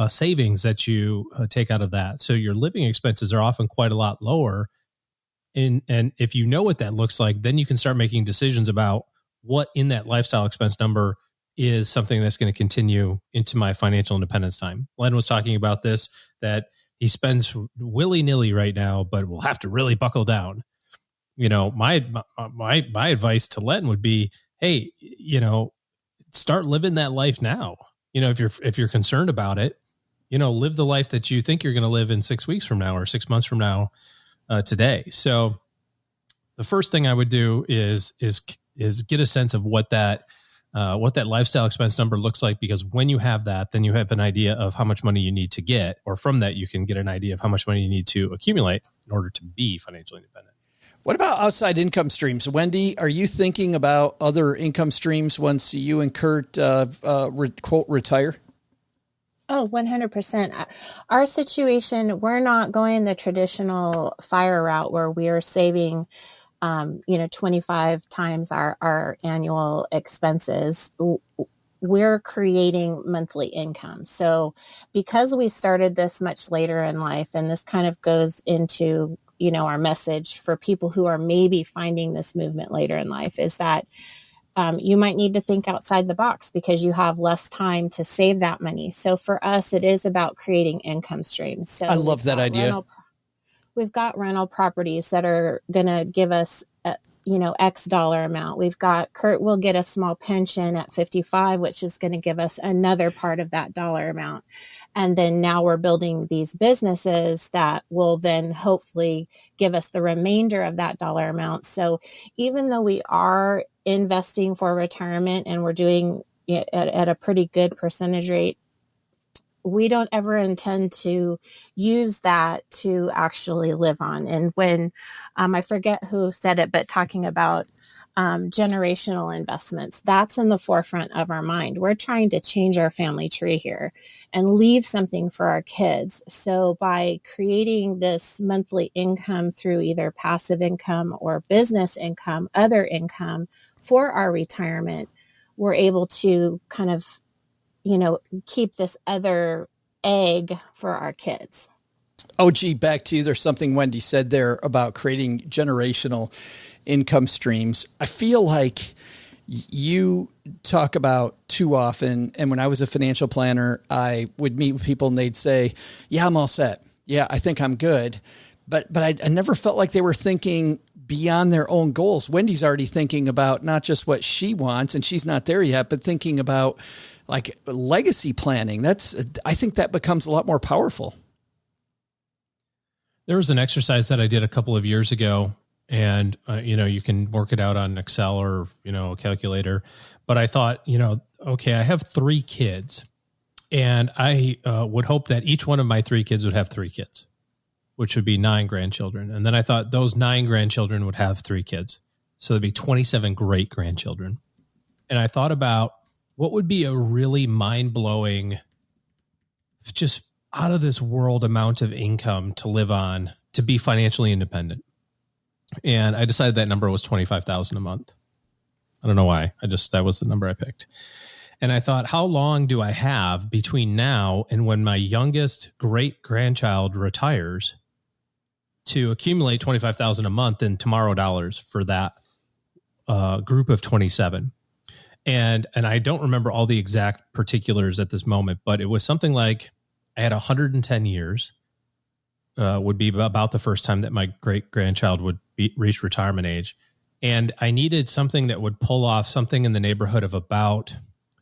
savings that you take out of that. So your living expenses are often quite a lot lower. And if you know what that looks like, then you can start making decisions about what in that lifestyle expense number is something that's going to continue into my financial independence time. Len was talking about this, that he spends willy-nilly right now, but will have to really buckle down. My advice to Len would be, hey, start living that life now. If you're concerned about it, live the life that you think you're going to live in 6 weeks from now or 6 months from now today. So the first thing I would do is get a sense of what that lifestyle expense number looks like, because when you have that, then you have an idea of how much money you need to get, or from that you can get an idea of how much money you need to accumulate in order to be financially independent. What about outside income streams? Wendy, are you thinking about other income streams once you and Kurt quote retire? Oh, 100%. Our situation, we're not going the traditional FIRE route where we are saving 25 times our annual expenses. We're creating monthly income. So because we started this much later in life, and this kind of goes into, our message for people who are maybe finding this movement later in life, is that you might need to think outside the box because you have less time to save that money. So for us, it is about creating income streams. So I love that idea. We've got rental properties that are going to give us, X dollar amount. We've got Kurt will get a small pension at 55, which is going to give us another part of that dollar amount. And then now we're building these businesses that will then hopefully give us the remainder of that dollar amount. So even though we are investing for retirement and we're doing it at a pretty good percentage rate, we don't ever intend to use that to actually live on. And when I forget who said it, but talking about generational investments. That's in the forefront of our mind. We're trying to change our family tree here and leave something for our kids. So by creating this monthly income through either passive income or business income, other income for our retirement, we're able to kind of, keep this other egg for our kids. OG, back to you. There's something Wendy said there about creating generational income streams. I feel like you talk about too often, and when I was a financial planner, I would meet with people and they'd say, yeah, I'm all set. Yeah, I think I'm good. But I never felt like they were thinking beyond their own goals. Wendy's already thinking about not just what she wants, and she's not there yet, but thinking about like legacy planning. I think that becomes a lot more powerful. There was an exercise that I did a couple of years ago, and you can work it out on Excel or a calculator. But I thought, okay, I have 3 kids, and I would hope that each one of my 3 kids would have 3 kids, which would be 9 grandchildren. And then I thought those 9 grandchildren would have 3 kids, so there'd be 27 great grandchildren. And I thought about what would be a really mind-blowing, just out of this world amount of income to live on, to be financially independent. And I decided that number was $25,000 a month. I don't know why. That was the number I picked. And I thought, how long do I have between now and when my youngest great grandchild retires to accumulate $25,000 a month in tomorrow dollars for that group of 27? And I don't remember all the exact particulars at this moment, but it was something like I had 110 years, would be about the first time that my great grandchild would reach retirement age. And I needed something that would pull off something in the neighborhood of about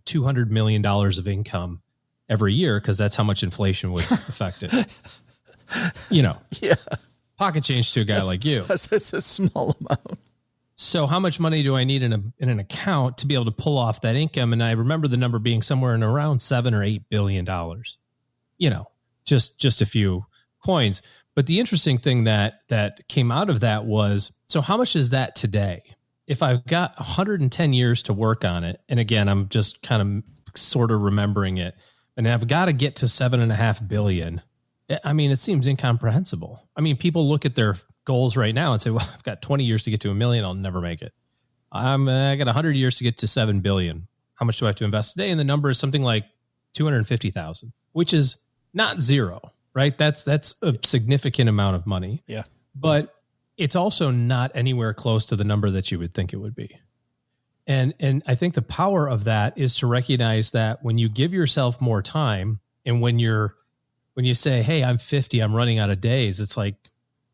$200 million of income every year, because that's how much inflation would affect it. Yeah. Pocket change to a guy like you. That's a small amount. So how much money do I need in an account to be able to pull off that income? And I remember the number being somewhere in around $7 or $8 billion. Just a few coins. But the interesting thing that came out of that was, so how much is that today? If I've got 110 years to work on it, and again, I'm just kind of sort of remembering it, and I've got to get to $7.5 billion. I mean, it seems incomprehensible. I mean, people look at their goals right now and say, well, I've got 20 years to get to $1 million. I'll never make it. I got 100 years to get to 7 billion. How much do I have to invest today? And the number is something like 250,000, which is not zero, right? That's a significant amount of money. Yeah. But it's also not anywhere close to the number that you would think it would be. And I think the power of that is to recognize that when you give yourself more time, and when you say, hey, I'm 50, I'm running out of days, it's like,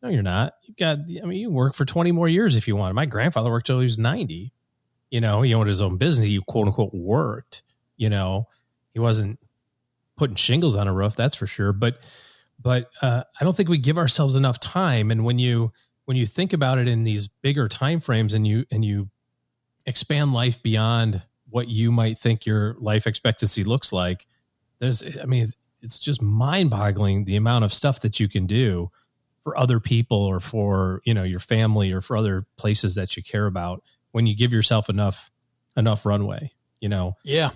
no, you're not. You work for 20 more years if you want. My grandfather worked till he was 90. He owned his own business. He quote unquote worked. He wasn't putting shingles on a roof, that's for sure. But I don't think we give ourselves enough time. And when you think about it in these bigger time frames, and you expand life beyond what you might think your life expectancy looks like, it's just mind-boggling the amount of stuff that you can do for other people, or for your family, or for other places that you care about, when you give yourself enough runway. Yeah.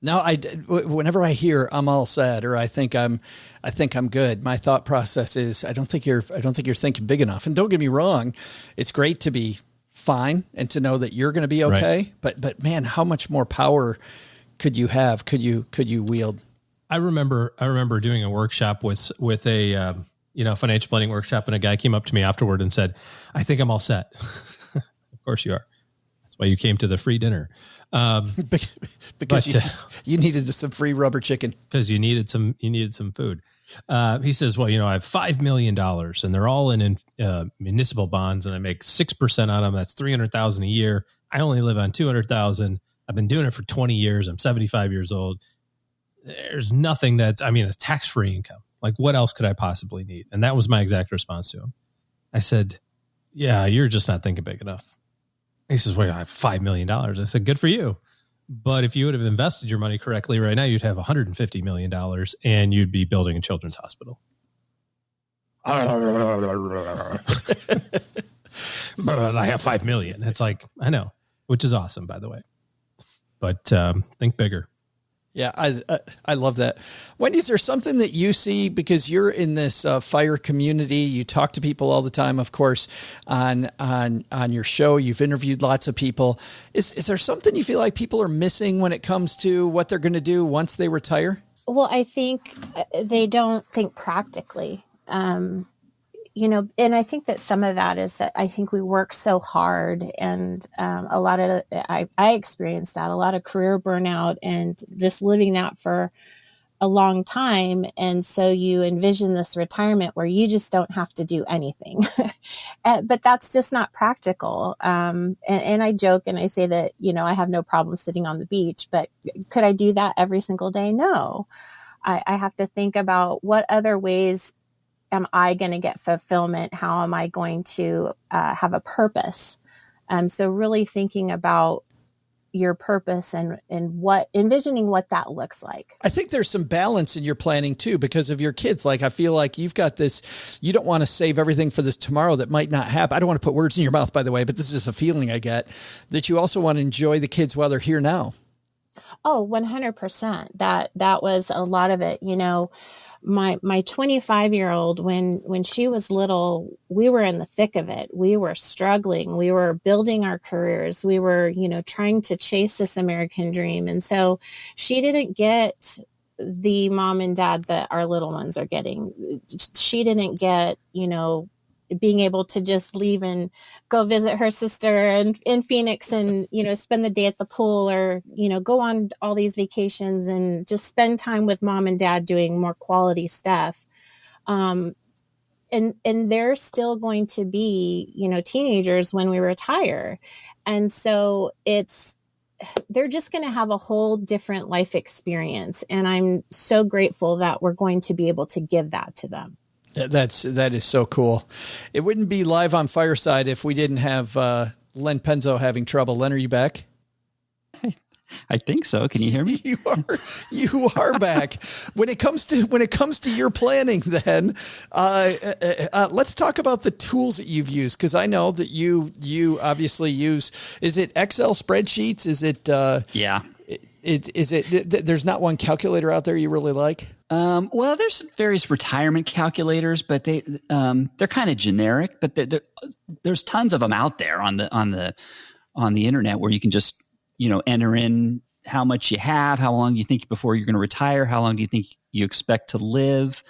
Now, whenever I hear I'm all set, or I think I'm good, my thought process is I don't think you're thinking big enough. And don't get me wrong, it's great to be fine and to know that you're going to be okay. Right. But man, how much more power could you have? Could you wield? I remember doing a workshop with a financial planning workshop, and a guy came up to me afterward and said, "I think I'm all set." Of course you are. That's why you came to the free dinner. Because you needed some free rubber chicken. Because you needed some food. He says, well, I have $5 million, and they're all in municipal bonds, and I make 6% on them. That's $300,000 a year. I only live on $200,000. I've been doing it for 20 years. I'm 75 years old. There's nothing it's tax-free income. Like, what else could I possibly need? And that was my exact response to him. I said, yeah, you're just not thinking big enough. He says, well, I have $5 million. I said, good for you. But if you would have invested your money correctly right now, you'd have $150 million, and you'd be building a children's hospital. but I have 5 million. It's like, I know, which is awesome, by the way. But think bigger. Yeah, I love that. Wendy, is there something that you see, because you're in this fire community, you talk to people all the time, of course, on your show, you've interviewed lots of people. Is there something you feel like people are missing when it comes to what they're going to do once they retire? Well, I think they don't think practically. And I think that some of that is that I think we work so hard, and a lot of, I experienced that, a lot of career burnout and just living that for a long time. And so you envision this retirement where you just don't have to do anything, but that's just not practical. And I joke and I say that, I have no problem sitting on the beach, but could I do that every single day? No, I have to think about what other ways am I going to get fulfillment? How am I going to have a purpose? So really thinking about your purpose and envisioning what that looks like. I think there's some balance in your planning too, because of your kids. Like, I feel like you've got this, you don't want to save everything for this tomorrow that might not happen. I don't want to put words in your mouth, by the way, but this is just a feeling I get, that you also want to enjoy the kids while they're here now. Oh, 100%. That was a lot of it. My 25-year-old, when she was little, we were in the thick of it. We were struggling. We were building our careers. We were, trying to chase this American dream. And so she didn't get the mom and dad that our little ones are getting. She didn't get, being able to just leave and go visit her sister in Phoenix and, spend the day at the pool, or, go on all these vacations and just spend time with mom and dad doing more quality stuff. And they're still going to be, teenagers when we retire. And so they're just going to have a whole different life experience. And I'm so grateful that we're going to be able to give that to them. That is so cool. It wouldn't be live on Fireside if we didn't have Len Penzo having trouble. Len, are you back? I think so. Can you hear me? You are back. When it comes to your planning, then let's talk about the tools that you've used, because I know that you obviously use. Is it Excel spreadsheets? Is it? Yeah. Is it? There's not one calculator out there you really like? Well, there's various retirement calculators, but they're kind of generic. But there's tons of them out there on the internet where you can just enter in how much you have, how long you think before you're going to retire, how long do you think you expect to live,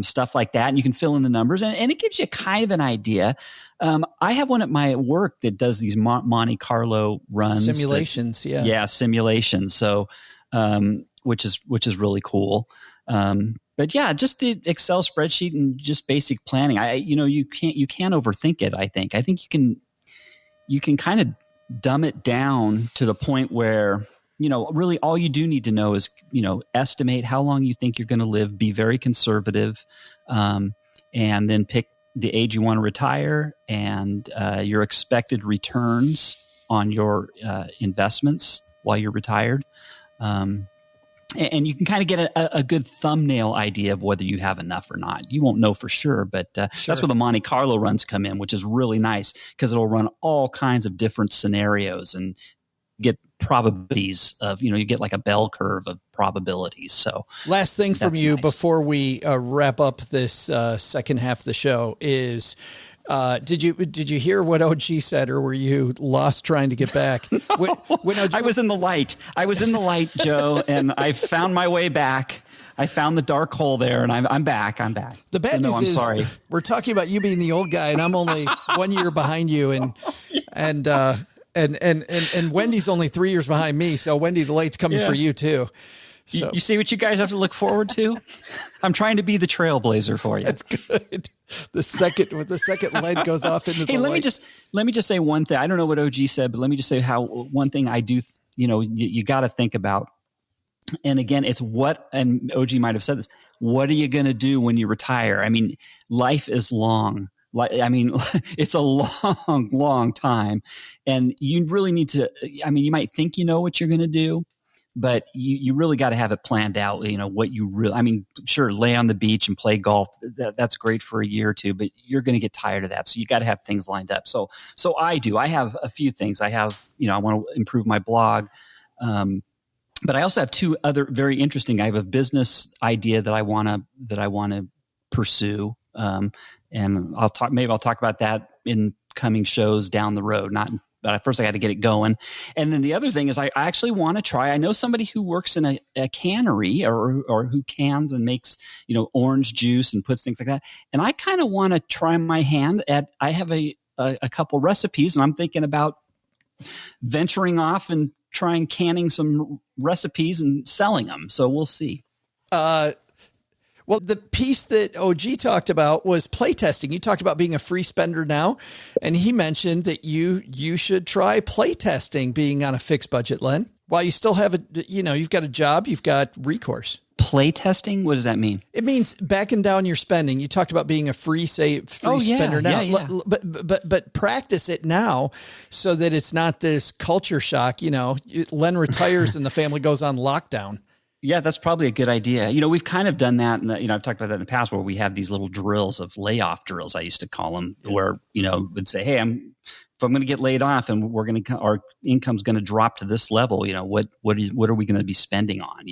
stuff like that, and you can fill in the numbers, and it gives you kind of an idea. I have one at my work that does these Monte Carlo runs, simulations, simulations. So, which is really cool. But yeah, just the Excel spreadsheet and just basic planning. You can't overthink it. I think you can kind of dumb it down to the point where, really all you do need to know is, estimate how long you think you're going to live, be very conservative, and then pick the age you want to retire and your expected returns on your investments while you're retired. And you can kind of get a good thumbnail idea of whether you have enough or not. You won't know for sure, but That's where the Monte Carlo runs come in, which is really nice because it'll run all kinds of different scenarios and get probabilities of, you get like a bell curve of probabilities. So last thing from you before we wrap up this second half of the show is, did you hear what OG said, or were you lost trying to get back? When I was in the light, Joe, and I found my way back. I found the dark hole there, and I'm back. The bad news is, sorry. We're talking about you being the old guy, and I'm only 1 year behind you, and Wendy's only 3 years behind me. So Wendy, the light's coming for you too. So. You see what you guys have to look forward to? I'm trying to be the trailblazer for you. That's good. The second light goes off into the light. Let me just say one thing. I don't know what OG said, but let me just say how one thing I do, you got to think about. And again, it's and OG might have said this, what are you going to do when you retire? I mean, life is long. It's a long, long time. And you really need to, you might think you know what you're going to do, but you really got to have it planned out. What you really, I mean, sure, lay on the beach and play golf. That's great for a year or two, but you're going to get tired of that. So you got to have things lined up. So I have a few things. I have, I want to improve my blog. But I also have two other very interesting. I have a business idea that I want to pursue. And I'll talk about that in coming shows down the road. But first I got to get it going. And then the other thing is I actually want to try. I know somebody who works in a cannery or who cans and makes, orange juice and puts things like that. And I kind of want to try my hand at, I have a couple recipes, and I'm thinking about venturing off and trying canning some recipes and selling them. So we'll see. Well, the piece that OG talked about was playtesting. You talked about being a free spender now, and he mentioned that you should try playtesting being on a fixed budget, Len, while you still have you've got a job, you've got recourse. Playtesting? What does that mean? It means backing down your spending. You talked about being a free spender now, but practice it now so that it's not this culture shock. Len retires and the family goes on lockdown. Yeah, that's probably a good idea. We've kind of done that. And, I've talked about that in the past where we have these little drills of layoff drills, I used to call them, where, would say, hey, if I'm going to get laid off and our income's going to drop to this level, what are we going to be spending on,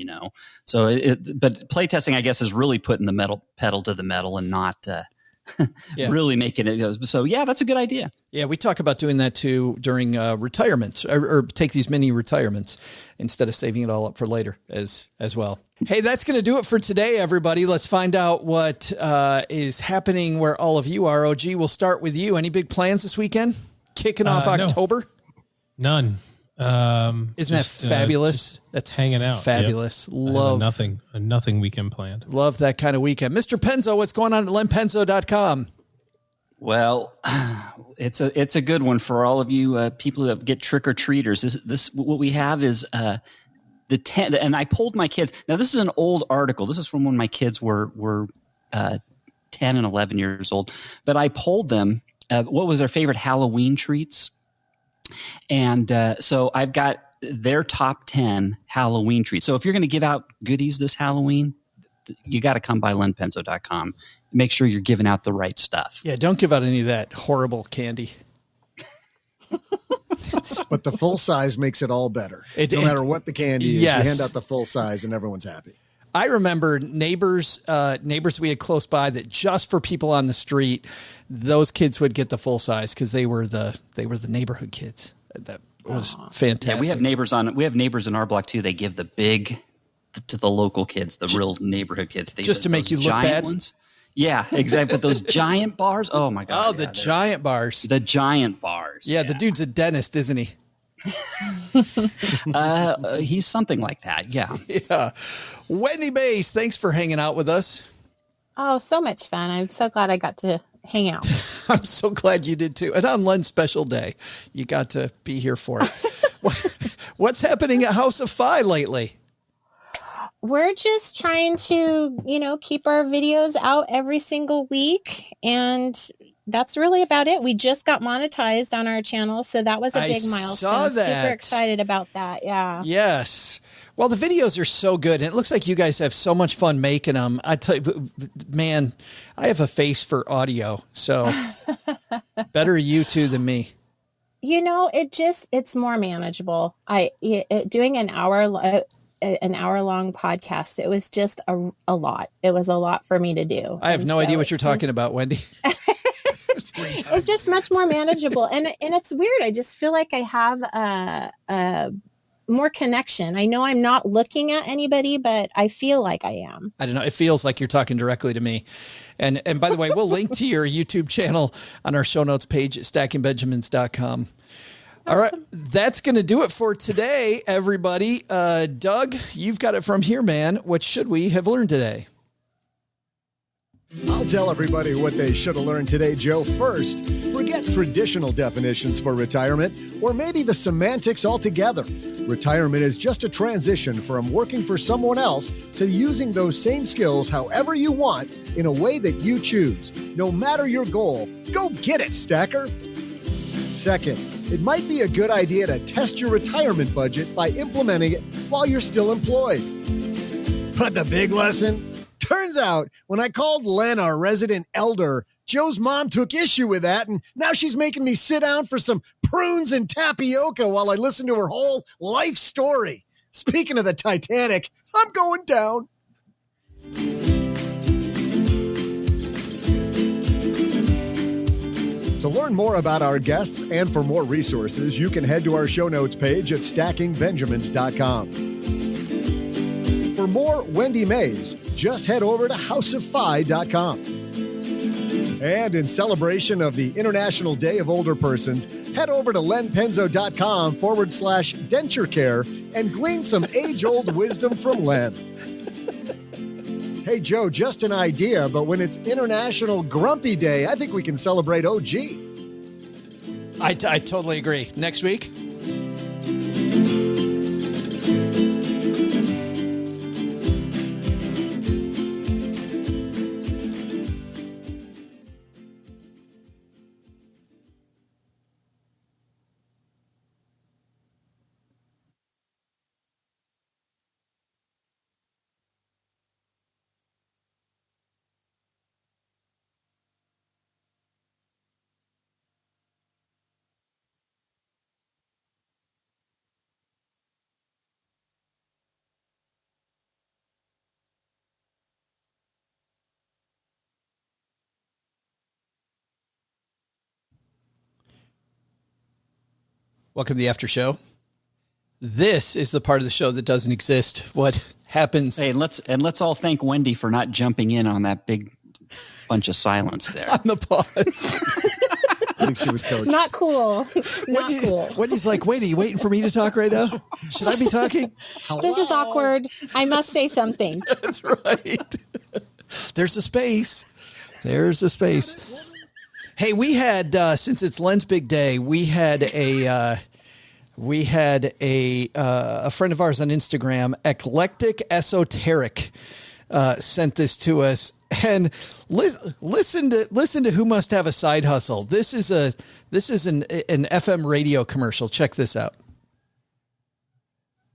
So, but playtesting, I guess, is really putting the pedal to the metal and not really making it. So, yeah, that's a good idea. Yeah, we talk about doing that too during retirement or take these mini retirements instead of saving it all up for later as well. Hey, that's going to do it for today, everybody. Let's find out what is happening where all of you are. OG, we'll start with you. Any big plans this weekend? Kicking off October? None. Isn't that fabulous? That's hanging out. Fabulous. Yep. Love nothing weekend planned. Love that kind of weekend. Mr. Penzo, what's going on at lenpenzo.com? Well, it's a good one for all of you people that get trick or treaters. This what we have is the 10, and I polled my kids. Now this is an old article. This is from when my kids were 10 and 11 years old. But I polled them what was their favorite Halloween treats, and so I've got their top 10 Halloween treats. So if you're going to give out goodies this Halloween, you got to come by lenpenzo.com. Make sure you're giving out the right stuff. Yeah, don't give out any of that horrible candy. But the full size makes it all better. No matter what the candy is, yes. You hand out the full size and everyone's happy. I remember neighbors we had close by that just for people on the street, those kids would get the full size because they were the neighborhood kids. That was fantastic. Yeah, we have neighbors in our block too. They give the big to the local kids, the real neighborhood kids. Just to make you look bad? Ones. Yeah, exactly. But those giant bars, oh my God. Oh, the giant bars. The giant bars. Yeah, the dude's a dentist, isn't he? He's something like that, yeah. Yeah. Wendy Mays, thanks for hanging out with us. Oh, so much fun. I'm so glad I got to hang out. I'm so glad you did too. And on Len's special day, you got to be here for it. What's happening at House of Fi lately? We're just trying to, keep our videos out every single week. And that's really about it. We just got monetized on our channel. So that was a big milestone. Saw that. Super excited about that. Yeah. Yes. Well, the videos are so good. And it looks like you guys have so much fun making them. I tell you, man, I have a face for audio. So better you two than me. It's more manageable. Doing an hour long podcast, it was just a lot. It was a lot for me to do. I have no idea what you're talking about, Wendy. It's just much more manageable. And it's weird. I just feel like I have a more connection. I know I'm not looking at anybody, but I feel like I am. I don't know. It feels like you're talking directly to me. And by the way, we'll link to your YouTube channel on our show notes page at stackingbenjamins.com. All right. That's going to do it for today, everybody. Doug, you've got it from here, man. What should we have learned today? I'll tell everybody what they should have learned today, Joe. First, forget traditional definitions for retirement, or maybe the semantics altogether. Retirement is just a transition from working for someone else to using those same skills however you want in a way that you choose. No matter your goal, go get it, Stacker. Second, it might be a good idea to test your retirement budget by implementing it while you're still employed. But the big lesson? Turns out, when I called Len, our resident elder, Joe's mom took issue with that, and now she's making me sit down for some prunes and tapioca while I listen to her whole life story. Speaking of the Titanic, I'm going down. To learn more about our guests and for more resources, you can head to our show notes page at stackingbenjamins.com. For more Wendy Mays, just head over to houseoffy.com. And in celebration of the International Day of Older Persons, head over to lenpenzo.com/denture care and glean some age-old wisdom from Len. Hey, Joe, just an idea, but when it's International Grumpy Day, I think we can celebrate OG. I totally agree. Next week? Welcome to the after show. This is the part of the show that doesn't exist. What happens? Hey, let's all thank Wendy for not jumping in on that big bunch of silence there. On the pause. I think she was coached. Not cool. Not cool. Wendy's like, wait, are you waiting for me to talk right now? Should I be talking? This is awkward. I must say something. That's right. There's a space. There's a space. Hey, we had since it's Len's big day, we had a friend of ours on Instagram, Eclectic Esoteric, sent this to us. And listen to Who Must Have a Side Hustle. This is an FM radio commercial. Check this out.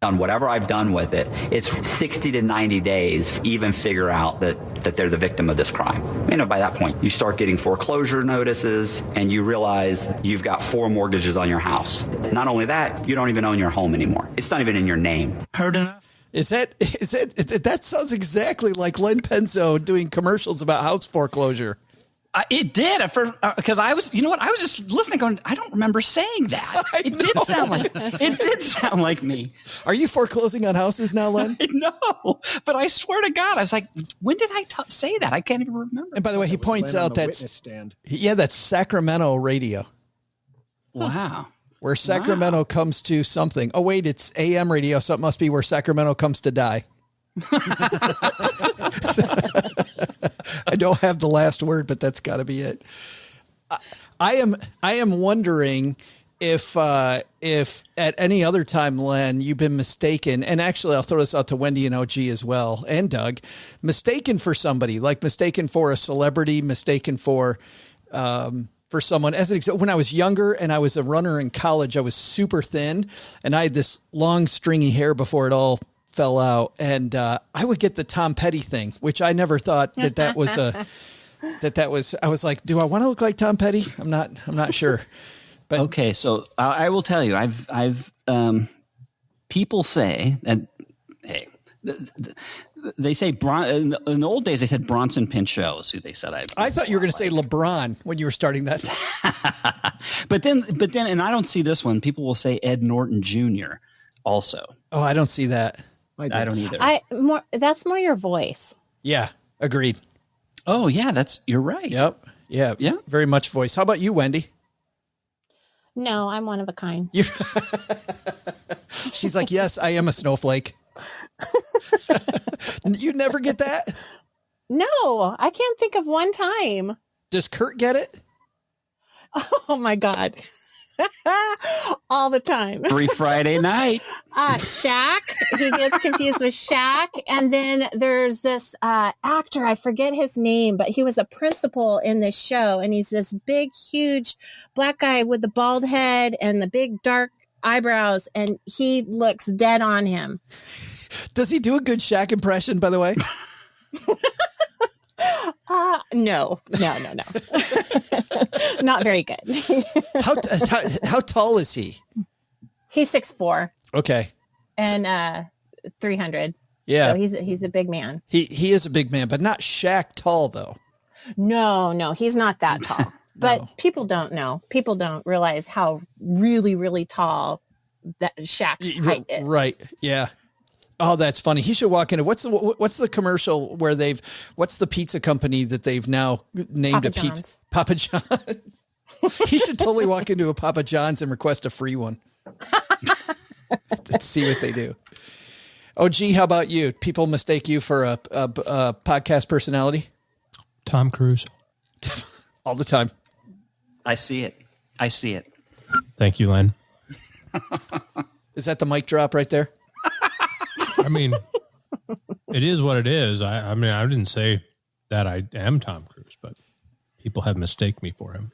On whatever I've done with it, it's 60 to 90 days to even figure out that they're the victim of this crime. By that point, you start getting foreclosure notices and you realize you've got 4 mortgages on your house. Not only that, you don't even own your home anymore. It's not even in your name. Heard enough? That sounds exactly like Len Penzo doing commercials about house foreclosure. It did because I was just listening, going, I don't remember saying that. It did sound like me. Are you foreclosing on houses now, Len? No, but I swear to God, I was like, when did I say that? I can't even remember. And by the way, he points out that's Sacramento radio. Wow. Where Sacramento comes to something. Oh, wait, it's AM radio, so it must be where Sacramento comes to die. I don't have the last word, but that's got to be it. I am wondering if at any other time, Len, you've been mistaken, and actually I'll throw this out to Wendy and OG as well, and Doug, mistaken for somebody, like mistaken for a celebrity, mistaken for someone. As an example, when I was younger and I was a runner in college, I was super thin, and I had this long stringy hair before it all fell out, and I would get the Tom Petty thing, which I never thought that was I was like, do I want to look like Tom Petty? I'm not sure. But okay, so I will tell you, I've people say that, hey, they say in the old days they said Bronson Pinchot is who they said I thought you were going to say LeBron when you were starting that. but then, and I don't see this one. People will say Ed Norton Jr. also. Oh, I don't see that. I don't either. That's more your voice. Yeah, agreed. Oh yeah, you're right. Yep. Yeah. Very much voice. How about you, Wendy? No, I'm one of a kind. She's like, yes, I am a snowflake. You never get that? No, I can't think of one time. Does Kurt get it? Oh my God. All the time. Every Friday night. Shaq. He gets confused with Shaq. And then there's this actor, I forget his name, but he was a principal in this show. And he's this big, huge black guy with the bald head and the big dark eyebrows. And he looks dead on him. Does he do a good Shaq impression, by the way? No. Not very good. How tall is he? He's 6'4". Okay. And 300. Yeah. So he's a big man. He is a big man, but not Shaq tall though. No, he's not that tall. But people don't know. People don't realize how really, really tall that Shaq's height is. Right. Yeah. Oh, that's funny. He should walk into what's the commercial where what's the pizza company that they've now named Papa a pizza? John's. Papa John's. He should totally walk into a Papa John's and request a free one. Let's see what they do. OG, how about you? People mistake you for a podcast personality? Tom Cruise. All the time. I see it. Thank you, Len. Is that the mic drop right there? I mean, it is what it is. I mean, I didn't say that I am Tom Cruise, but people have mistaken me for him.